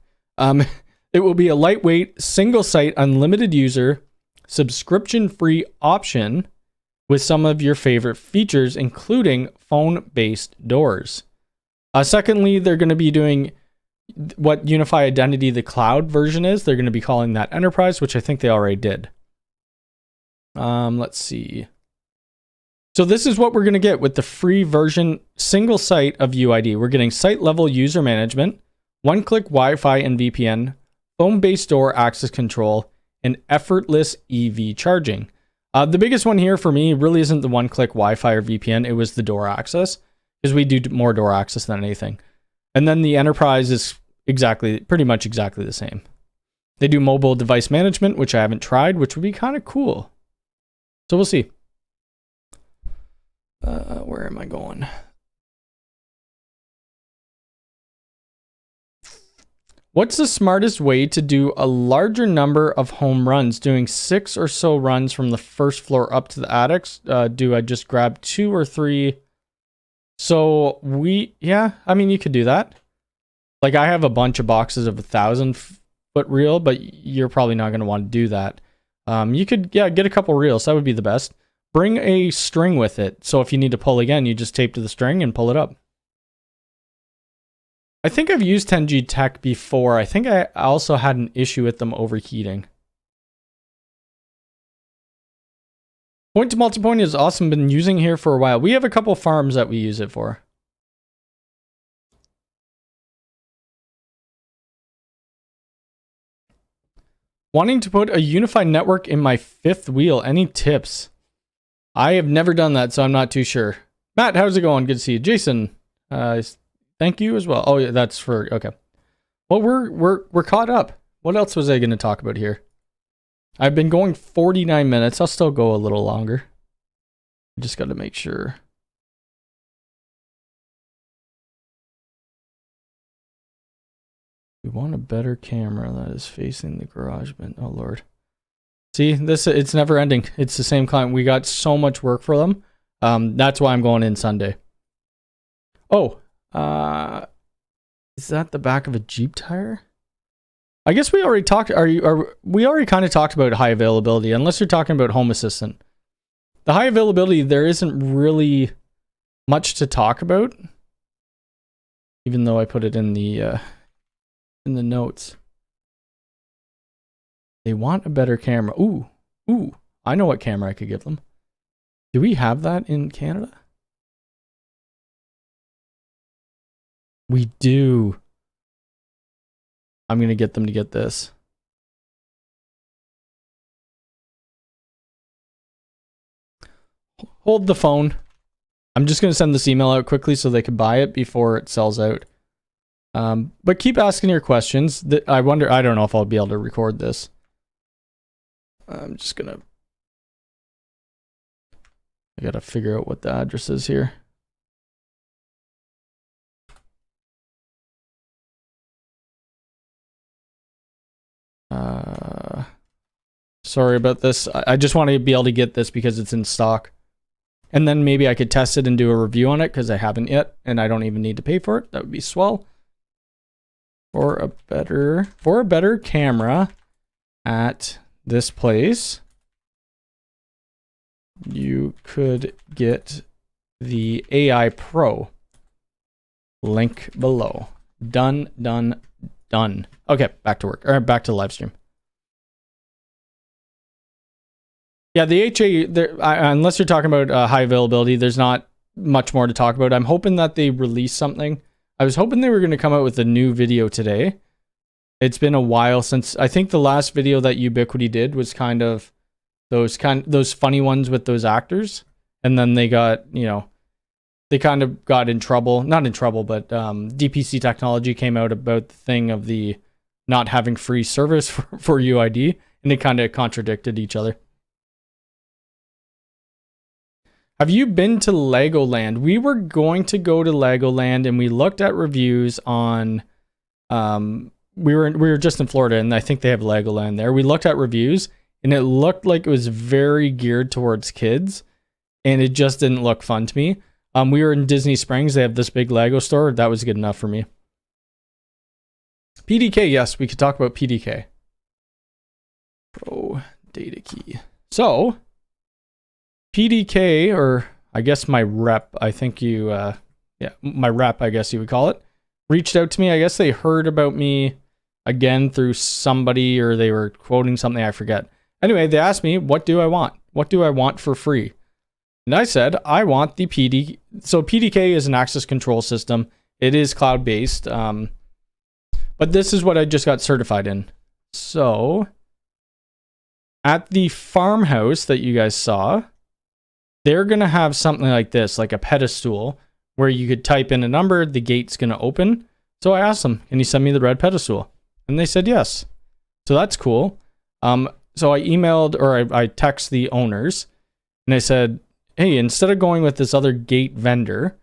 It will be a lightweight, single-site, unlimited user, subscription-free option with some of your favorite features, including phone-based doors. Secondly, they're going to be doing what Unifi Identity, the cloud version is. They're going to be calling that Enterprise, which I think they already did. Let's see. So this is what we're going to get with the free version, single site of UID. We're getting site-level user management, one-click Wi-Fi and VPN, phone-based door access control, and effortless EV charging. The biggest one here for me really isn't the one-click Wi-Fi or VPN. It was the door access, because we do more door access than anything. And then the Enterprise is pretty much exactly the same. They do mobile device management, which I haven't tried, which would be kind of cool. So we'll see. Where am I going? What's the smartest way to do a larger number of home runs? Doing 6 or so runs from the first floor up to the attics? Do I just grab 2 or 3? So I mean, you could do that. Like I have a bunch of boxes of 1,000-foot reel, but you're probably not going to want to do that. You could, get a couple reels. That would be the best. Bring a string with it. So if you need to pull again, you just tape to the string and pull it up. I think I've used 10G Tech before. I think I also had an issue with them overheating. Point to multipoint is awesome. Been using here for a while. We have a couple farms that we use it for. Wanting to put a unified network in my 5th wheel. Any tips? I have never done that, so I'm not too sure. Matt, how's it going? Good to see you. Jason, thank you as well. Oh, yeah, that's for okay. Well, we're caught up. What else was I going to talk about here? I've been going 49 minutes. I'll still go a little longer. I just got to make sure. We want a better camera that is facing the garage bin. Oh Lord. See, it's never ending. It's the same client. We got so much work for them. That's why I'm going in Sunday. Oh, is that the back of a Jeep tire? I guess we already talked. We already kind of talked about high availability, unless you're talking about Home Assistant. The high availability, there isn't really much to talk about, even though I put it in the notes. They want a better camera. Ooh, I know what camera I could give them. Do we have that in Canada? We do. I'm going to get them to get this. Hold the phone. I'm just going to send this email out quickly so they can buy it before it sells out. But keep asking your questions. I don't know if I'll be able to record this. I'm just going to... I got to figure out what the address is here. Sorry about this. I just want to be able to get this because it's in stock. And then maybe I could test it and do a review on it because I haven't yet and I don't even need to pay for it. That would be swell. For a better camera at this place, you could get the AI Pro. Link below. Done. Okay, back to work. Or back to the live stream. Yeah, the HA, unless you're talking about high availability, there's not much more to talk about. I'm hoping that they release something. I was hoping they were going to come out with a new video today. It's been a while since, I think the last video that Ubiquity did was kind of those funny ones with those actors. And then they got, they kind of got in trouble. Not in trouble, but DPC Technology came out about the thing of the not having free service for UID. And they kind of contradicted each other. Have you been to Legoland? We were going to go to Legoland and we looked at reviews on we were just in Florida and I think they have Legoland there. We looked at reviews and it looked like it was very geared towards kids and it just didn't look fun to me. We were in Disney Springs. They have this big Lego store. That was good enough for me. PDK, yes, we could talk about PDK. Pro data key. So PDK, or I guess my rep, I think my rep, I guess you would call it, reached out to me. I guess they heard about me again through somebody, or they were quoting something, I forget. Anyway, they asked me, what do I want? What do I want for free? And I said, I want the PDK. So PDK is an access control system. It is cloud-based. But this is what I just got certified in. So at the farmhouse that you guys saw, they're going to have something like this, like a pedestal, where you could type in a number, the gate's going to open. So I asked them, can you send me the red pedestal? And they said yes. So that's cool. So I emailed, or I texted the owners, and I said, hey, instead of going with this other gate vendor,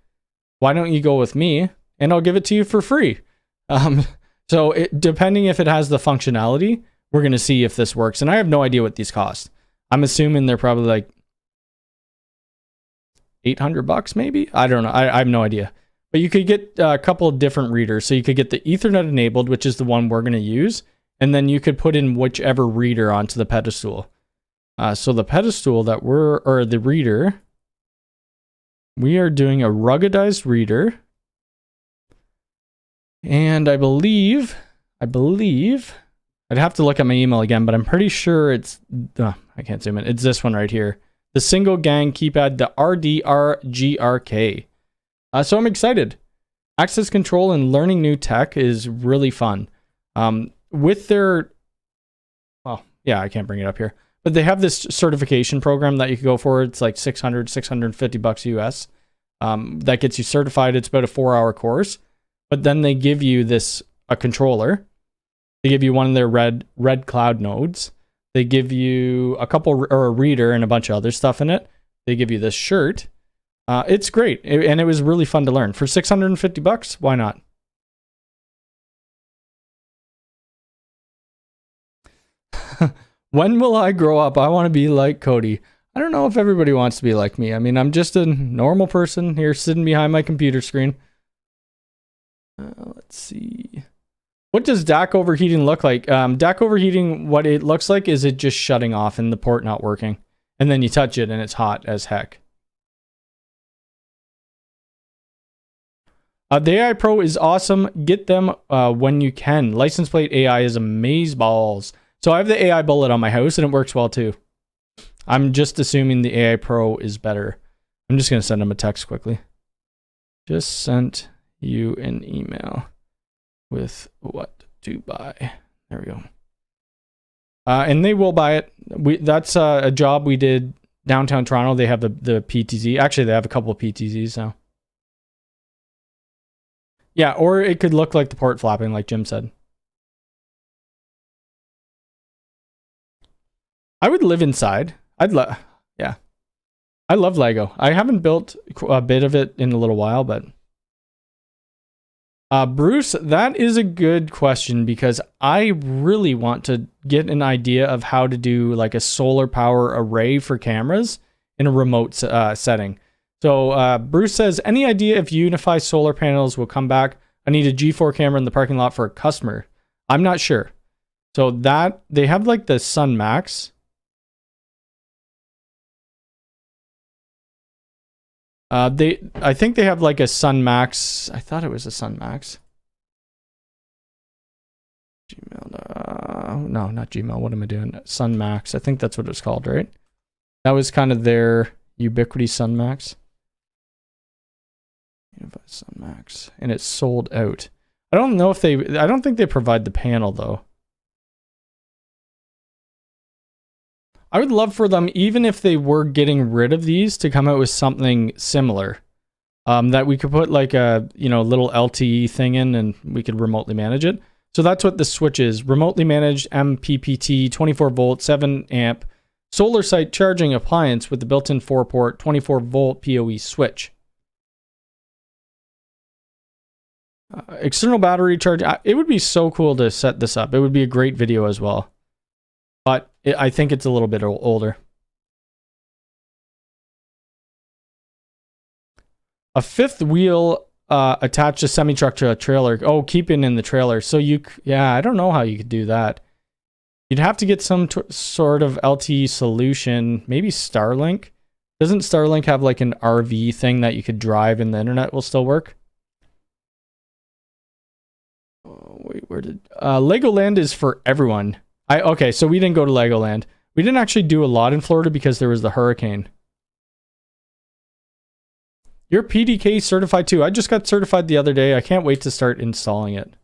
why don't you go with me, and I'll give it to you for free. So depending if it has the functionality, we're going to see if this works. And I have no idea what these cost. I'm assuming they're probably like $800 maybe. I don't know. I have no idea. But you could get a couple of different readers. So you could get the Ethernet enabled, which is the one we're going to use. And then you could put in whichever reader onto the pedestal. So the pedestal that the reader, we are doing a ruggedized reader. And I believe, I'd have to look at my email again, but I'm pretty sure it's, I can't zoom in. It's this one right here. The single gang keypad, the RDRGRK. So I'm excited. Access control and learning new tech is really fun. With their, well, yeah, I can't bring it up here, but they have this certification program that you can go for. It's like $650 US. That gets you certified. It's about a 4-hour course, but then they give you a controller. They give you one of their red cloud nodes. They give you a reader and a bunch of other stuff in it. They give you this shirt. It's great. And it was really fun to learn. For $650, why not? When will I grow up? I want to be like Cody. I don't know if everybody wants to be like me. I mean, I'm just a normal person here sitting behind my computer screen. Let's see. What does DAC overheating look like? DAC overheating, what it looks like is it just shutting off and the port not working. And then you touch it and it's hot as heck. The AI Pro is awesome. Get them when you can. License plate AI is amazeballs. So I have the AI bullet on my house and it works well too. I'm just assuming the AI Pro is better. I'm just going to send them a text quickly. Just sent you an email with what to buy. There we go. And they will buy it. That's a job we did downtown Toronto. They have the PTZ. Actually, they have a couple of PTZs now. Yeah, or it could look like the port flapping, like Jim said. I would live inside. Yeah. I love Lego. I haven't built a bit of it in a little while, but Bruce, that is a good question because I really want to get an idea of how to do like a solar power array for cameras in a remote setting. So Bruce says, any idea if Unifi solar panels will come back? I need a G4 camera in the parking lot for a customer. I'm not sure. So that they have like the Sun Max. I think they have like a Sun Max. I thought it was a Sun Max. Gmail. No, not Gmail. What am I doing? Sun Max. I think that's what it's called, right? That was kind of their Ubiquity Sun Max. Sun Max. And it's sold out. I don't know if I don't think they provide the panel though. I would love for them, even if they were getting rid of these, to come out with something similar. That we could put like a, little LTE thing in and we could remotely manage it. So that's what the switch is. Remotely managed MPPT 24 volt, 7 amp, solar site charging appliance with the built-in 4-port 24 volt PoE switch. External battery charge. It would be so cool to set this up. It would be a great video as well. But I think it's a little bit older. A fifth wheel attached a semi-truck to a trailer. Oh, keeping in the trailer. So yeah, I don't know how you could do that. You'd have to get some sort of LTE solution. Maybe Starlink. Doesn't Starlink have like an RV thing that you could drive and the internet will still work? Oh, wait, where did... Legoland is for everyone. Okay, so we didn't go to Legoland. We didn't actually do a lot in Florida because there was the hurricane. You're PDK certified too. I just got certified the other day. I can't wait to start installing it.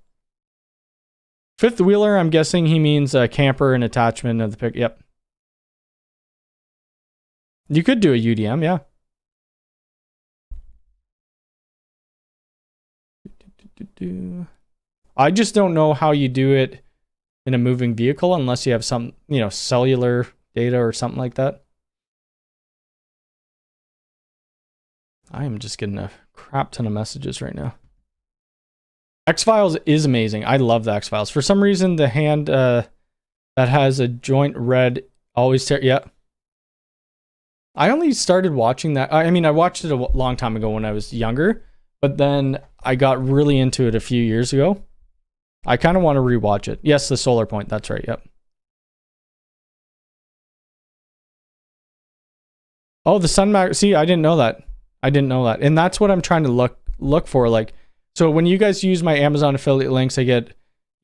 Fifth wheeler, I'm guessing he means a camper and attachment of the pick. Yep. You could do a UDM, yeah. I just don't know how you do it in a moving vehicle unless you have some, cellular data or something like that. I am just getting a crap ton of messages right now. X-Files is amazing. I love the X-Files. For some reason, the hand that has a joint red always... Yeah. I only started watching that. I mean, I watched it a long time ago when I was younger, but then I got really into it a few years ago. I kind of want to rewatch it. Yes, the Solar Point. That's right. Yep. Oh, the Sun Max. See, I didn't know that. And that's what I'm trying to look for. Like, so when you guys use my Amazon affiliate links, I get,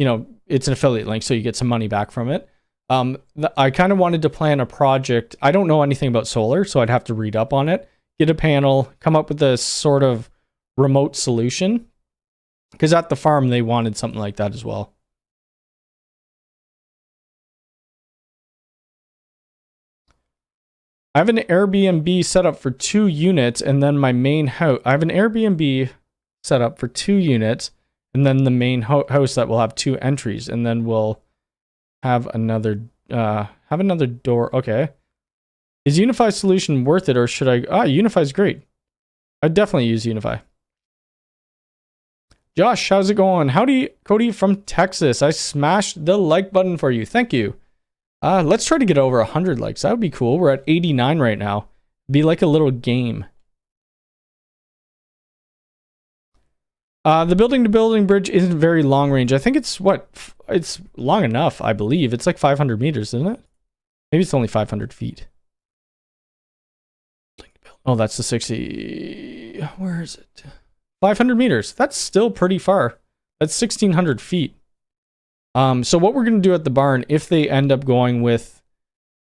it's an affiliate link, so you get some money back from it. I kind of wanted to plan a project. I don't know anything about solar, so I'd have to read up on it, get a panel, come up with a sort of remote solution. Because at the farm, they wanted something like that as well. I have an Airbnb set up for 2 units, and then my main house. I have an Airbnb set up for 2 units, and then the main house that will have 2 entries, and then we'll have another door. Okay. Is Unifi solution worth it, or should I? Unifi's great. I'd definitely use Unifi. Josh, how's it going? Howdy, Cody from Texas. I smashed the like button for you. Thank you. Let's try to get over 100 likes. That would be cool. We're at 89 right now. Be like a little game. The building to building bridge isn't very long range. I think it's it's long enough, I believe. It's like 500 meters, isn't it? Maybe it's only 500 feet. Oh, that's the 60. Where is it? 500 meters. That's still pretty far. That's 1,600 feet. So what we're going to do at the barn, if they end up going with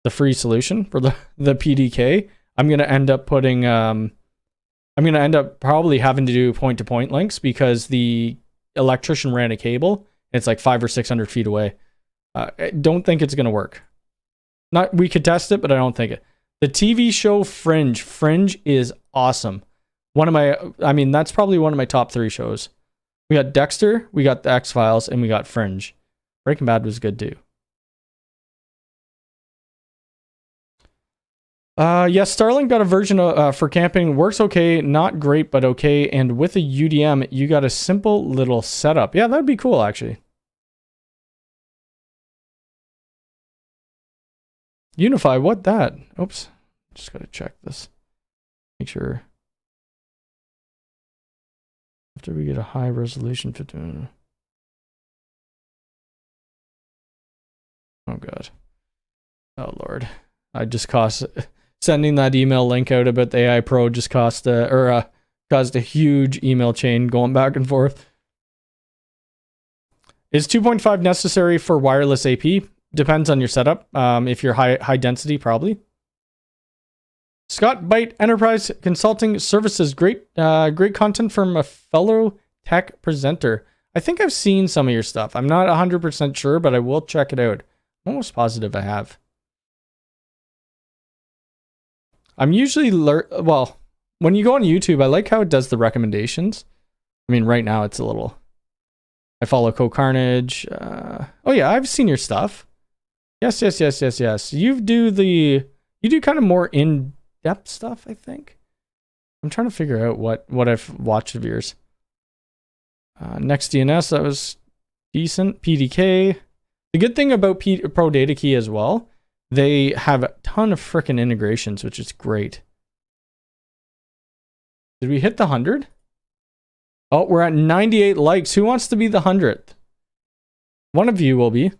the free solution for the PDK, I'm going to end up putting... I'm going to end up probably having to do point-to-point links because the electrician ran a cable. And it's like 500 or 600 feet away. I don't think it's going to work. We could test it, but I don't think it. The TV show Fringe. Fringe is awesome. That's probably one of my top 3 shows. We got Dexter, we got the X-Files, and we got Fringe. Breaking Bad was good too. Yes, Starlink got a version for camping. Works okay, not great, but okay. And with a UDM, you got a simple little setup. Yeah, that'd be cool, actually. Unifi, what that? Oops. Just gotta check this. Make sure. After we get a high resolution 15. Oh, God. Oh, Lord. I just cost... Sending that email link out about the AI Pro just caused a huge email chain going back and forth. Is 2.5 necessary for wireless AP? Depends on your setup. If you're high density, probably. Scott Byte Enterprise Consulting Services. Great content from a fellow tech presenter. I think I've seen some of your stuff. I'm not 100% sure, but I will check it out. I'm almost positive I have. I'm usually when you go on YouTube, I like how it does the recommendations. I mean, right now it's a little. I follow Co-Carnage. Oh yeah, I've seen your stuff. Yes. You do kind of more in-depth stuff, I think. I'm trying to figure out what I've watched of yours. Next DNS, that was decent. PDK. The good thing about Pro Data Key as well, they have a ton of frickin' integrations, which is great. Did we hit the 100? Oh, we're at 98 likes. Who wants to be the 100th? One of you will be.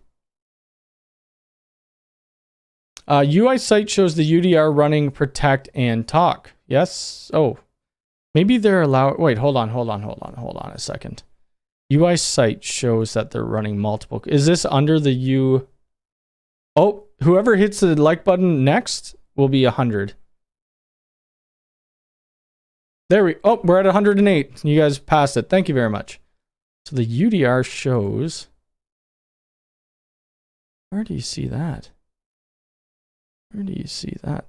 UI site shows the UDR running protect and talk. Yes. Oh, maybe they're allowed. Wait, hold on a second. UI site shows that they're running multiple. Is this under the U? Oh, whoever hits the like button next will be 100. We're at 108. You guys passed it. Thank you very much. So the UDR shows. Where do you see that? Where do you see that?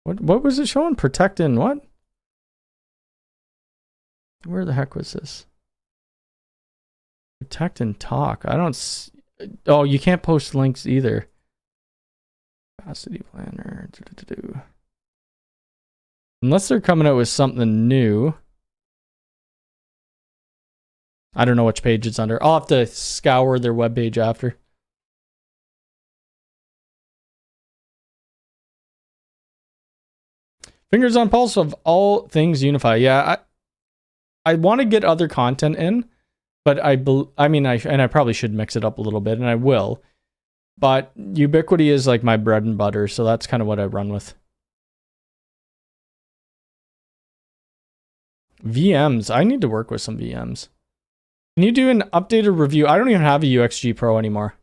What was it showing? Protect and what? Where the heck was this? Protect and talk. I don't. Oh, you can't post links either. Capacity planner. Unless they're coming out with something new. I don't know which page it's under. I'll have to scour their webpage after. Fingers on pulse of all things Unifi. Yeah, I want to get other content in, but I probably should mix it up a little bit, and I will. But Ubiquity is like my bread and butter, so that's kind of what I run with. VMs. I need to work with some VMs. Can you do an updated review? I don't even have a UXG Pro anymore.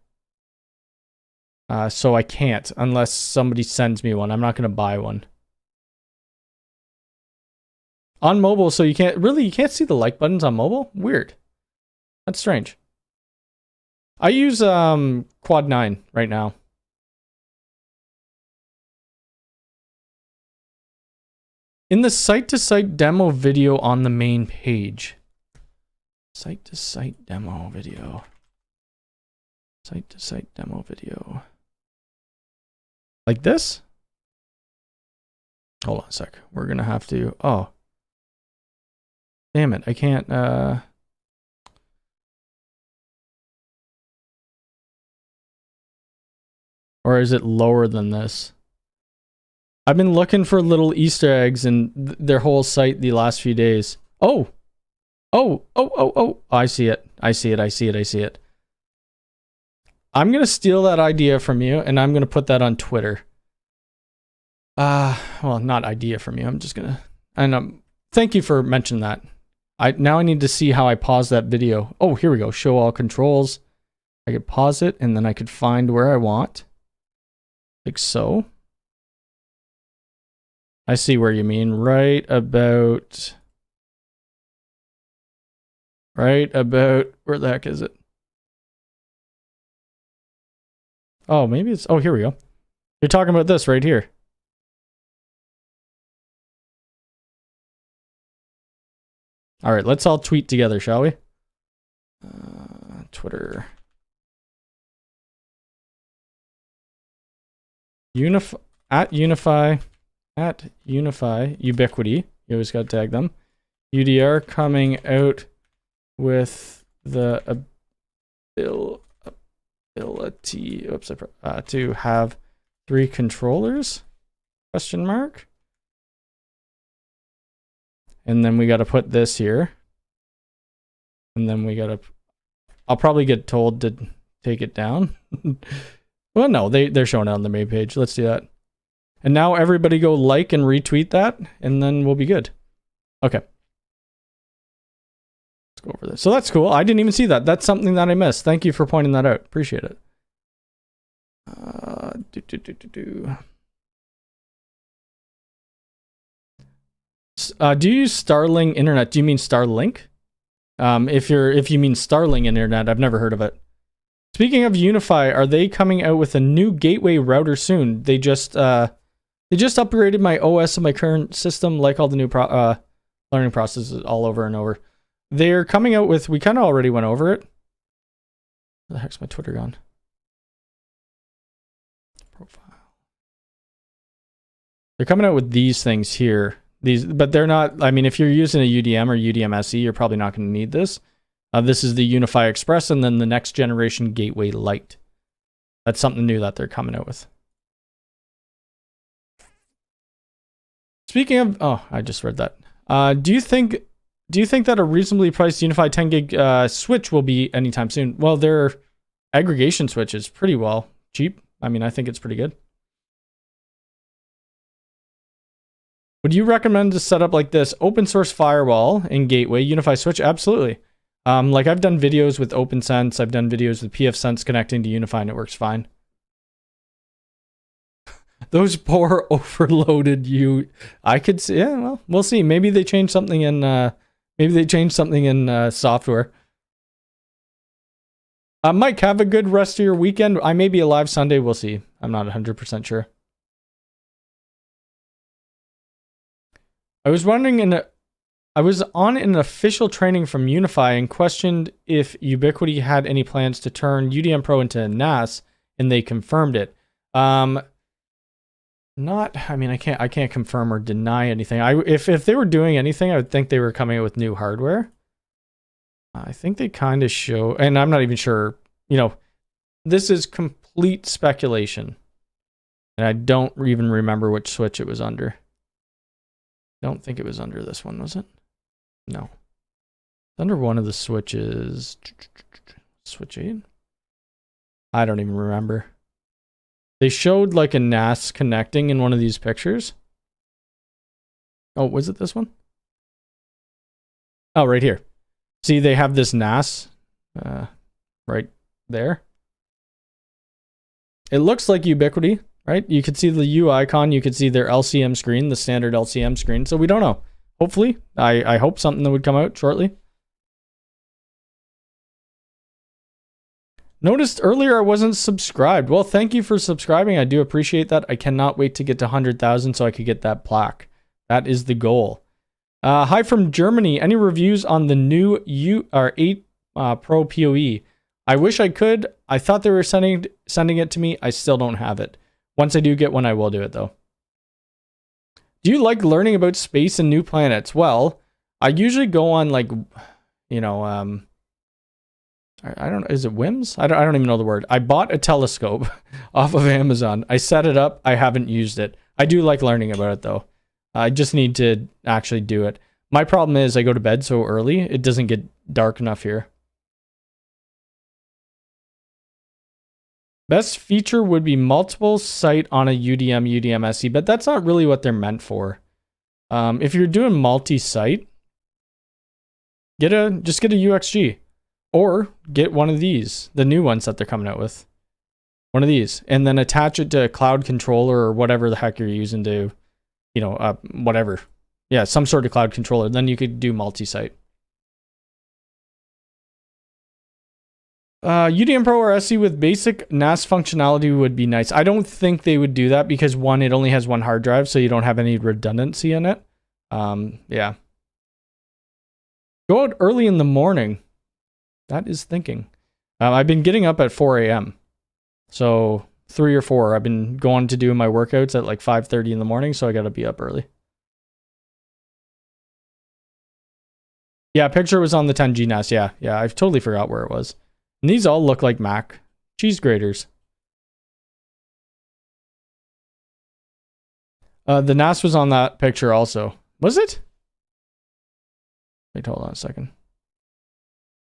So I can't unless somebody sends me one. I'm not going to buy one. On mobile, so you can't see the like buttons on mobile? Weird. That's strange. I use Quad 9 right now. In the site-to-site demo video on the main page. Site-to-site demo video. Site-to-site demo video. Like this? Hold on a sec. We're going to have to... Oh. Damn it. I can't... Or is it lower than this? I've been looking for little Easter eggs in their whole site the last few days. Oh! Oh! Oh! Oh! Oh! I see it. I see it. I see it. I see it. I'm going to steal that idea from you, and I'm going to put that on Twitter. Well, not idea from you. I'm just going to... And thank you for mentioning that. Now I need to see how I pause that video. Oh, here we go. Show all controls. I could pause it, and then I could find where I want. Like so. I see where you mean. Right about... Where the heck is it? Oh, maybe it's... Oh, here we go. You're talking about this right here. All right, let's all tweet together, shall we? Twitter. Unifi Ubiquity. You always got to tag them. UDR coming out with the ability to have 3 controllers? Question mark. And then we got to put this here. And then we got to... I'll probably get told to take it down. Well, no, they're showing it on the main page. Let's do that. And now everybody go like and retweet that, and then we'll be good. Okay. Let's go over this. So that's cool. I didn't even see that. That's something that I missed. Thank you for pointing that out. Appreciate it. Do you use Starling internet? Do you mean Starlink? If you mean Starling internet, I've never heard of it. Speaking of Unifi, are they coming out with a new gateway router soon? They just upgraded my OS of my current system, like all the new learning processes all over and over. They're coming out with, we kind of already went over it. Where the heck's my Twitter gone? Profile. They're coming out with these things here. But they're not, I mean, if you're using a UDM or UDM SE, you're probably not going to need this. This is the Unifi Express and then the next generation Gateway Lite. That's something new that they're coming out with. Speaking of, oh, I just read that. Do you think that a reasonably priced Unifi 10 gig switch will be anytime soon? Well, their aggregation switch is pretty well cheap. I mean, I think it's pretty good. Would you recommend to set up like this open source firewall in gateway Unifi switch? Absolutely. Like I've done videos with OpenSense, I've done videos with pfSense connecting to Unifi and it works fine. Those poor overloaded I could see, yeah, well, we'll see. Maybe they changed something in software. Mike, have a good rest of your weekend. I may be alive Sunday, we'll see. I'm not 100% sure. I was on an official training from Unifi and questioned if Ubiquity had any plans to turn UDM Pro into NAS, and they confirmed it. I mean, I can't confirm or deny anything. If they were doing anything, I would think they were coming out with new hardware. I think they kind of show, and I'm not even sure, you know, this is complete speculation. And I don't even remember which switch it was under. Don't think it was under this one, was it? No. It's under one of the switches. Switch 8? I don't even remember. They showed like a NAS connecting in one of these pictures. Oh, was it this one? Oh, right here. See, they have this NAS right there. It looks like Ubiquity, right? You could see the U icon. You could see their LCM screen, the standard LCM screen. So we don't know. Hopefully, I hope something that would come out shortly. Noticed earlier I wasn't subscribed. Well, thank you for subscribing. I do appreciate that. I cannot wait to get to 100,000 so I could get that plaque. That is the goal. Hi from Germany. Any reviews on the new 8 Pro PoE? I wish I could. I thought they were sending it to me. I still don't have it. Once I do get one, I will do it though. Do you like learning about space and new planets? Well, I usually go on like, you know, I don't know. Is it WIMS? I don't even know the word. I bought a telescope off of Amazon. I set it up. I haven't used it. I do like learning about it though. I just need to actually do it. My problem is I go to bed so early, it doesn't get dark enough here. Best feature would be multiple site on a UDM SE, but that's not really what they're meant for. If you're doing multi-site, just get a UXG. Or get one of these, the new ones that they're coming out with. One of these. And then attach it to a cloud controller or whatever the heck you're using to, whatever. Yeah, some sort of cloud controller. Then you could do multi-site. UDM Pro or SE with basic NAS functionality would be nice. I don't think they would do that because one, it only has one hard drive, so you don't have any redundancy in it. Yeah. Go out early in the morning. That is thinking. I've been getting up at 4 a.m. So 3 or 4. I've been going to do my workouts at like 5:30 in the morning, so I got to be up early. Yeah, picture was on the 10G NAS. Yeah, I totally forgot where it was. And these all look like Mac cheese graters. The NAS was on that picture also. Was it? Wait, hold on a second.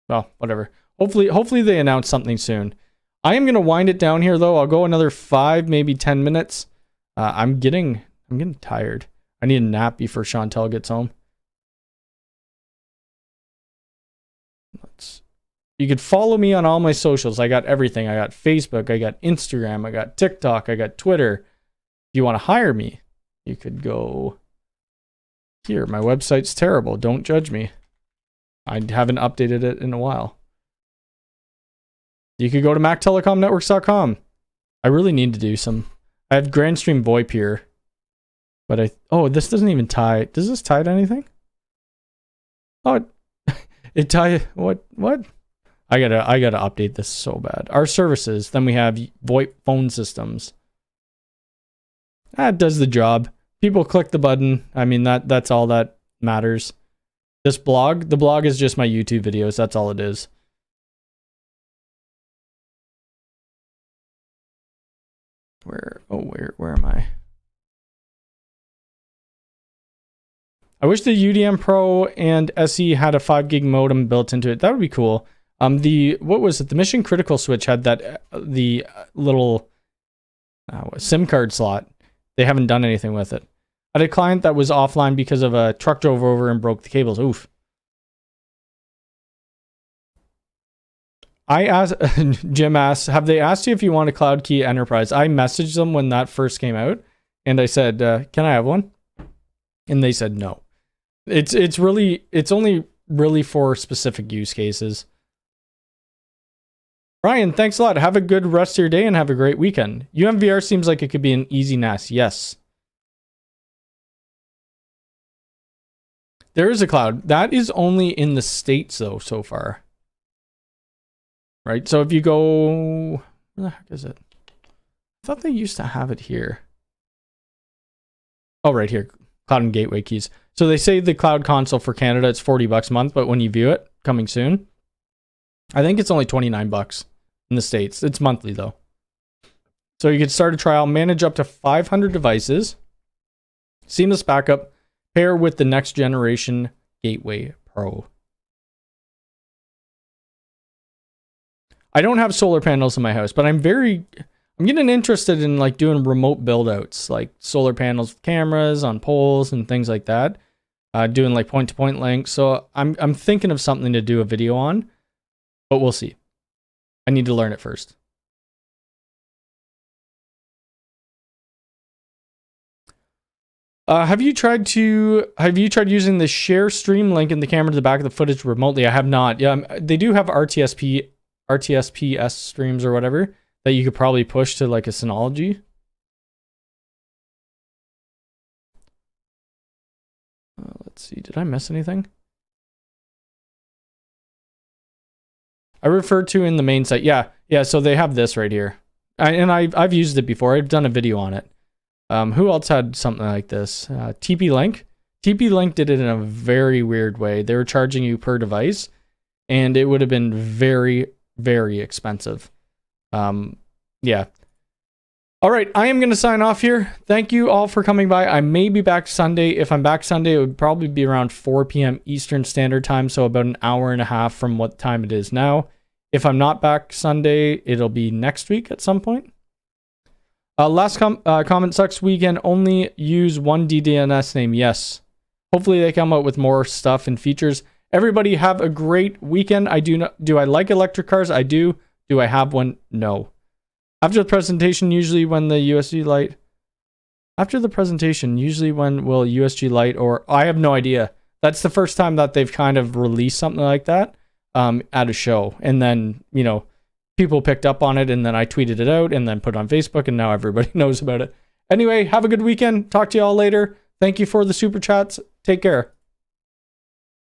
Well, whatever. Hopefully they announce something soon. I am gonna wind it down here though. I'll go another 5, maybe 10 minutes. I'm getting tired. I need a nap before Chantel gets home. You could follow me on all my socials. I got everything. I got Facebook, I got Instagram, I got TikTok, I got Twitter. If you want to hire me, you could go here. My website's terrible. Don't judge me. I haven't updated it in a while. You could go to mactelecomnetworks.com. I really need to do some. I have Grandstream VoIP here. But this doesn't even tie. Does this tie to anything? Oh, it tie. What? I gotta update this so bad. Our services. Then we have VoIP phone systems. That does the job. People click the button. I mean, that's all that matters. This blog, the blog is just my YouTube videos. That's all it is. Where am I? I wish the UDM Pro and SE had a 5 gig modem built into it. That would be cool. What was it? The Mission Critical switch had that the little SIM card slot. They haven't done anything with it. I had a client that was offline because of a truck drove over and broke the cables. Oof. I asked, Jim asked, have they asked you if you want a Cloud Key Enterprise? I messaged them when that first came out, and I said, can I have one? And they said no. It's only really for specific use cases. Ryan, thanks a lot. Have a good rest of your day and have a great weekend. UMVR seems like it could be an easy NAS. Yes. There is a cloud. That is only in the States, though, so far. Right? So if you go... Where the heck is it? I thought they used to have it here. Oh, right here. Cloud and Gateway keys. So they say the Cloud Console for Canada, it's $40 a month, but when you view it, coming soon, I think it's only $29 in the States. It's monthly, though. So you could start a trial, manage up to 500 devices, seamless backup, pair with the next generation Gateway Pro. I don't have solar panels in my house, but I'm getting interested in like doing remote build outs, like solar panels with cameras on poles and things like that. Doing like point to point links. So I'm thinking of something to do a video on, but we'll see. I need to learn it first. Have you tried using the share stream link in the camera to the back of the footage remotely? I have not. Yeah, they do have RTSPS streams or whatever that you could probably push to like a Synology. Let's see. Did I miss anything? I referred to in the main site. Yeah. So they have this right here, and I've used it before. I've done a video on it. Who else had something like this? TP-Link. TP-Link did it in a very weird way. They were charging you per device, and it would have been very very expensive. Yeah. All right, I am going to sign off here. Thank you all for coming by. I may be back Sunday. If I'm back Sunday, it would probably be around 4 p.m. Eastern Standard Time, so about an hour and a half from what time it is now. If I'm not back Sunday, it'll be next week at some point. Last comment sucks. We can only use one DDNS name. Yes. Hopefully they come out with more stuff and features. Everybody have a great weekend. Do I like electric cars? I do. Do I have one? No. After the presentation, usually when the USG light. After the presentation, usually when will USG light, or I have no idea. That's the first time that they've kind of released something like that at a show. And then, you know, people picked up on it, and then I tweeted it out and then put it on Facebook, and now everybody knows about it. Anyway, have a good weekend. Talk to you all later. Thank you for the super chats. Take care.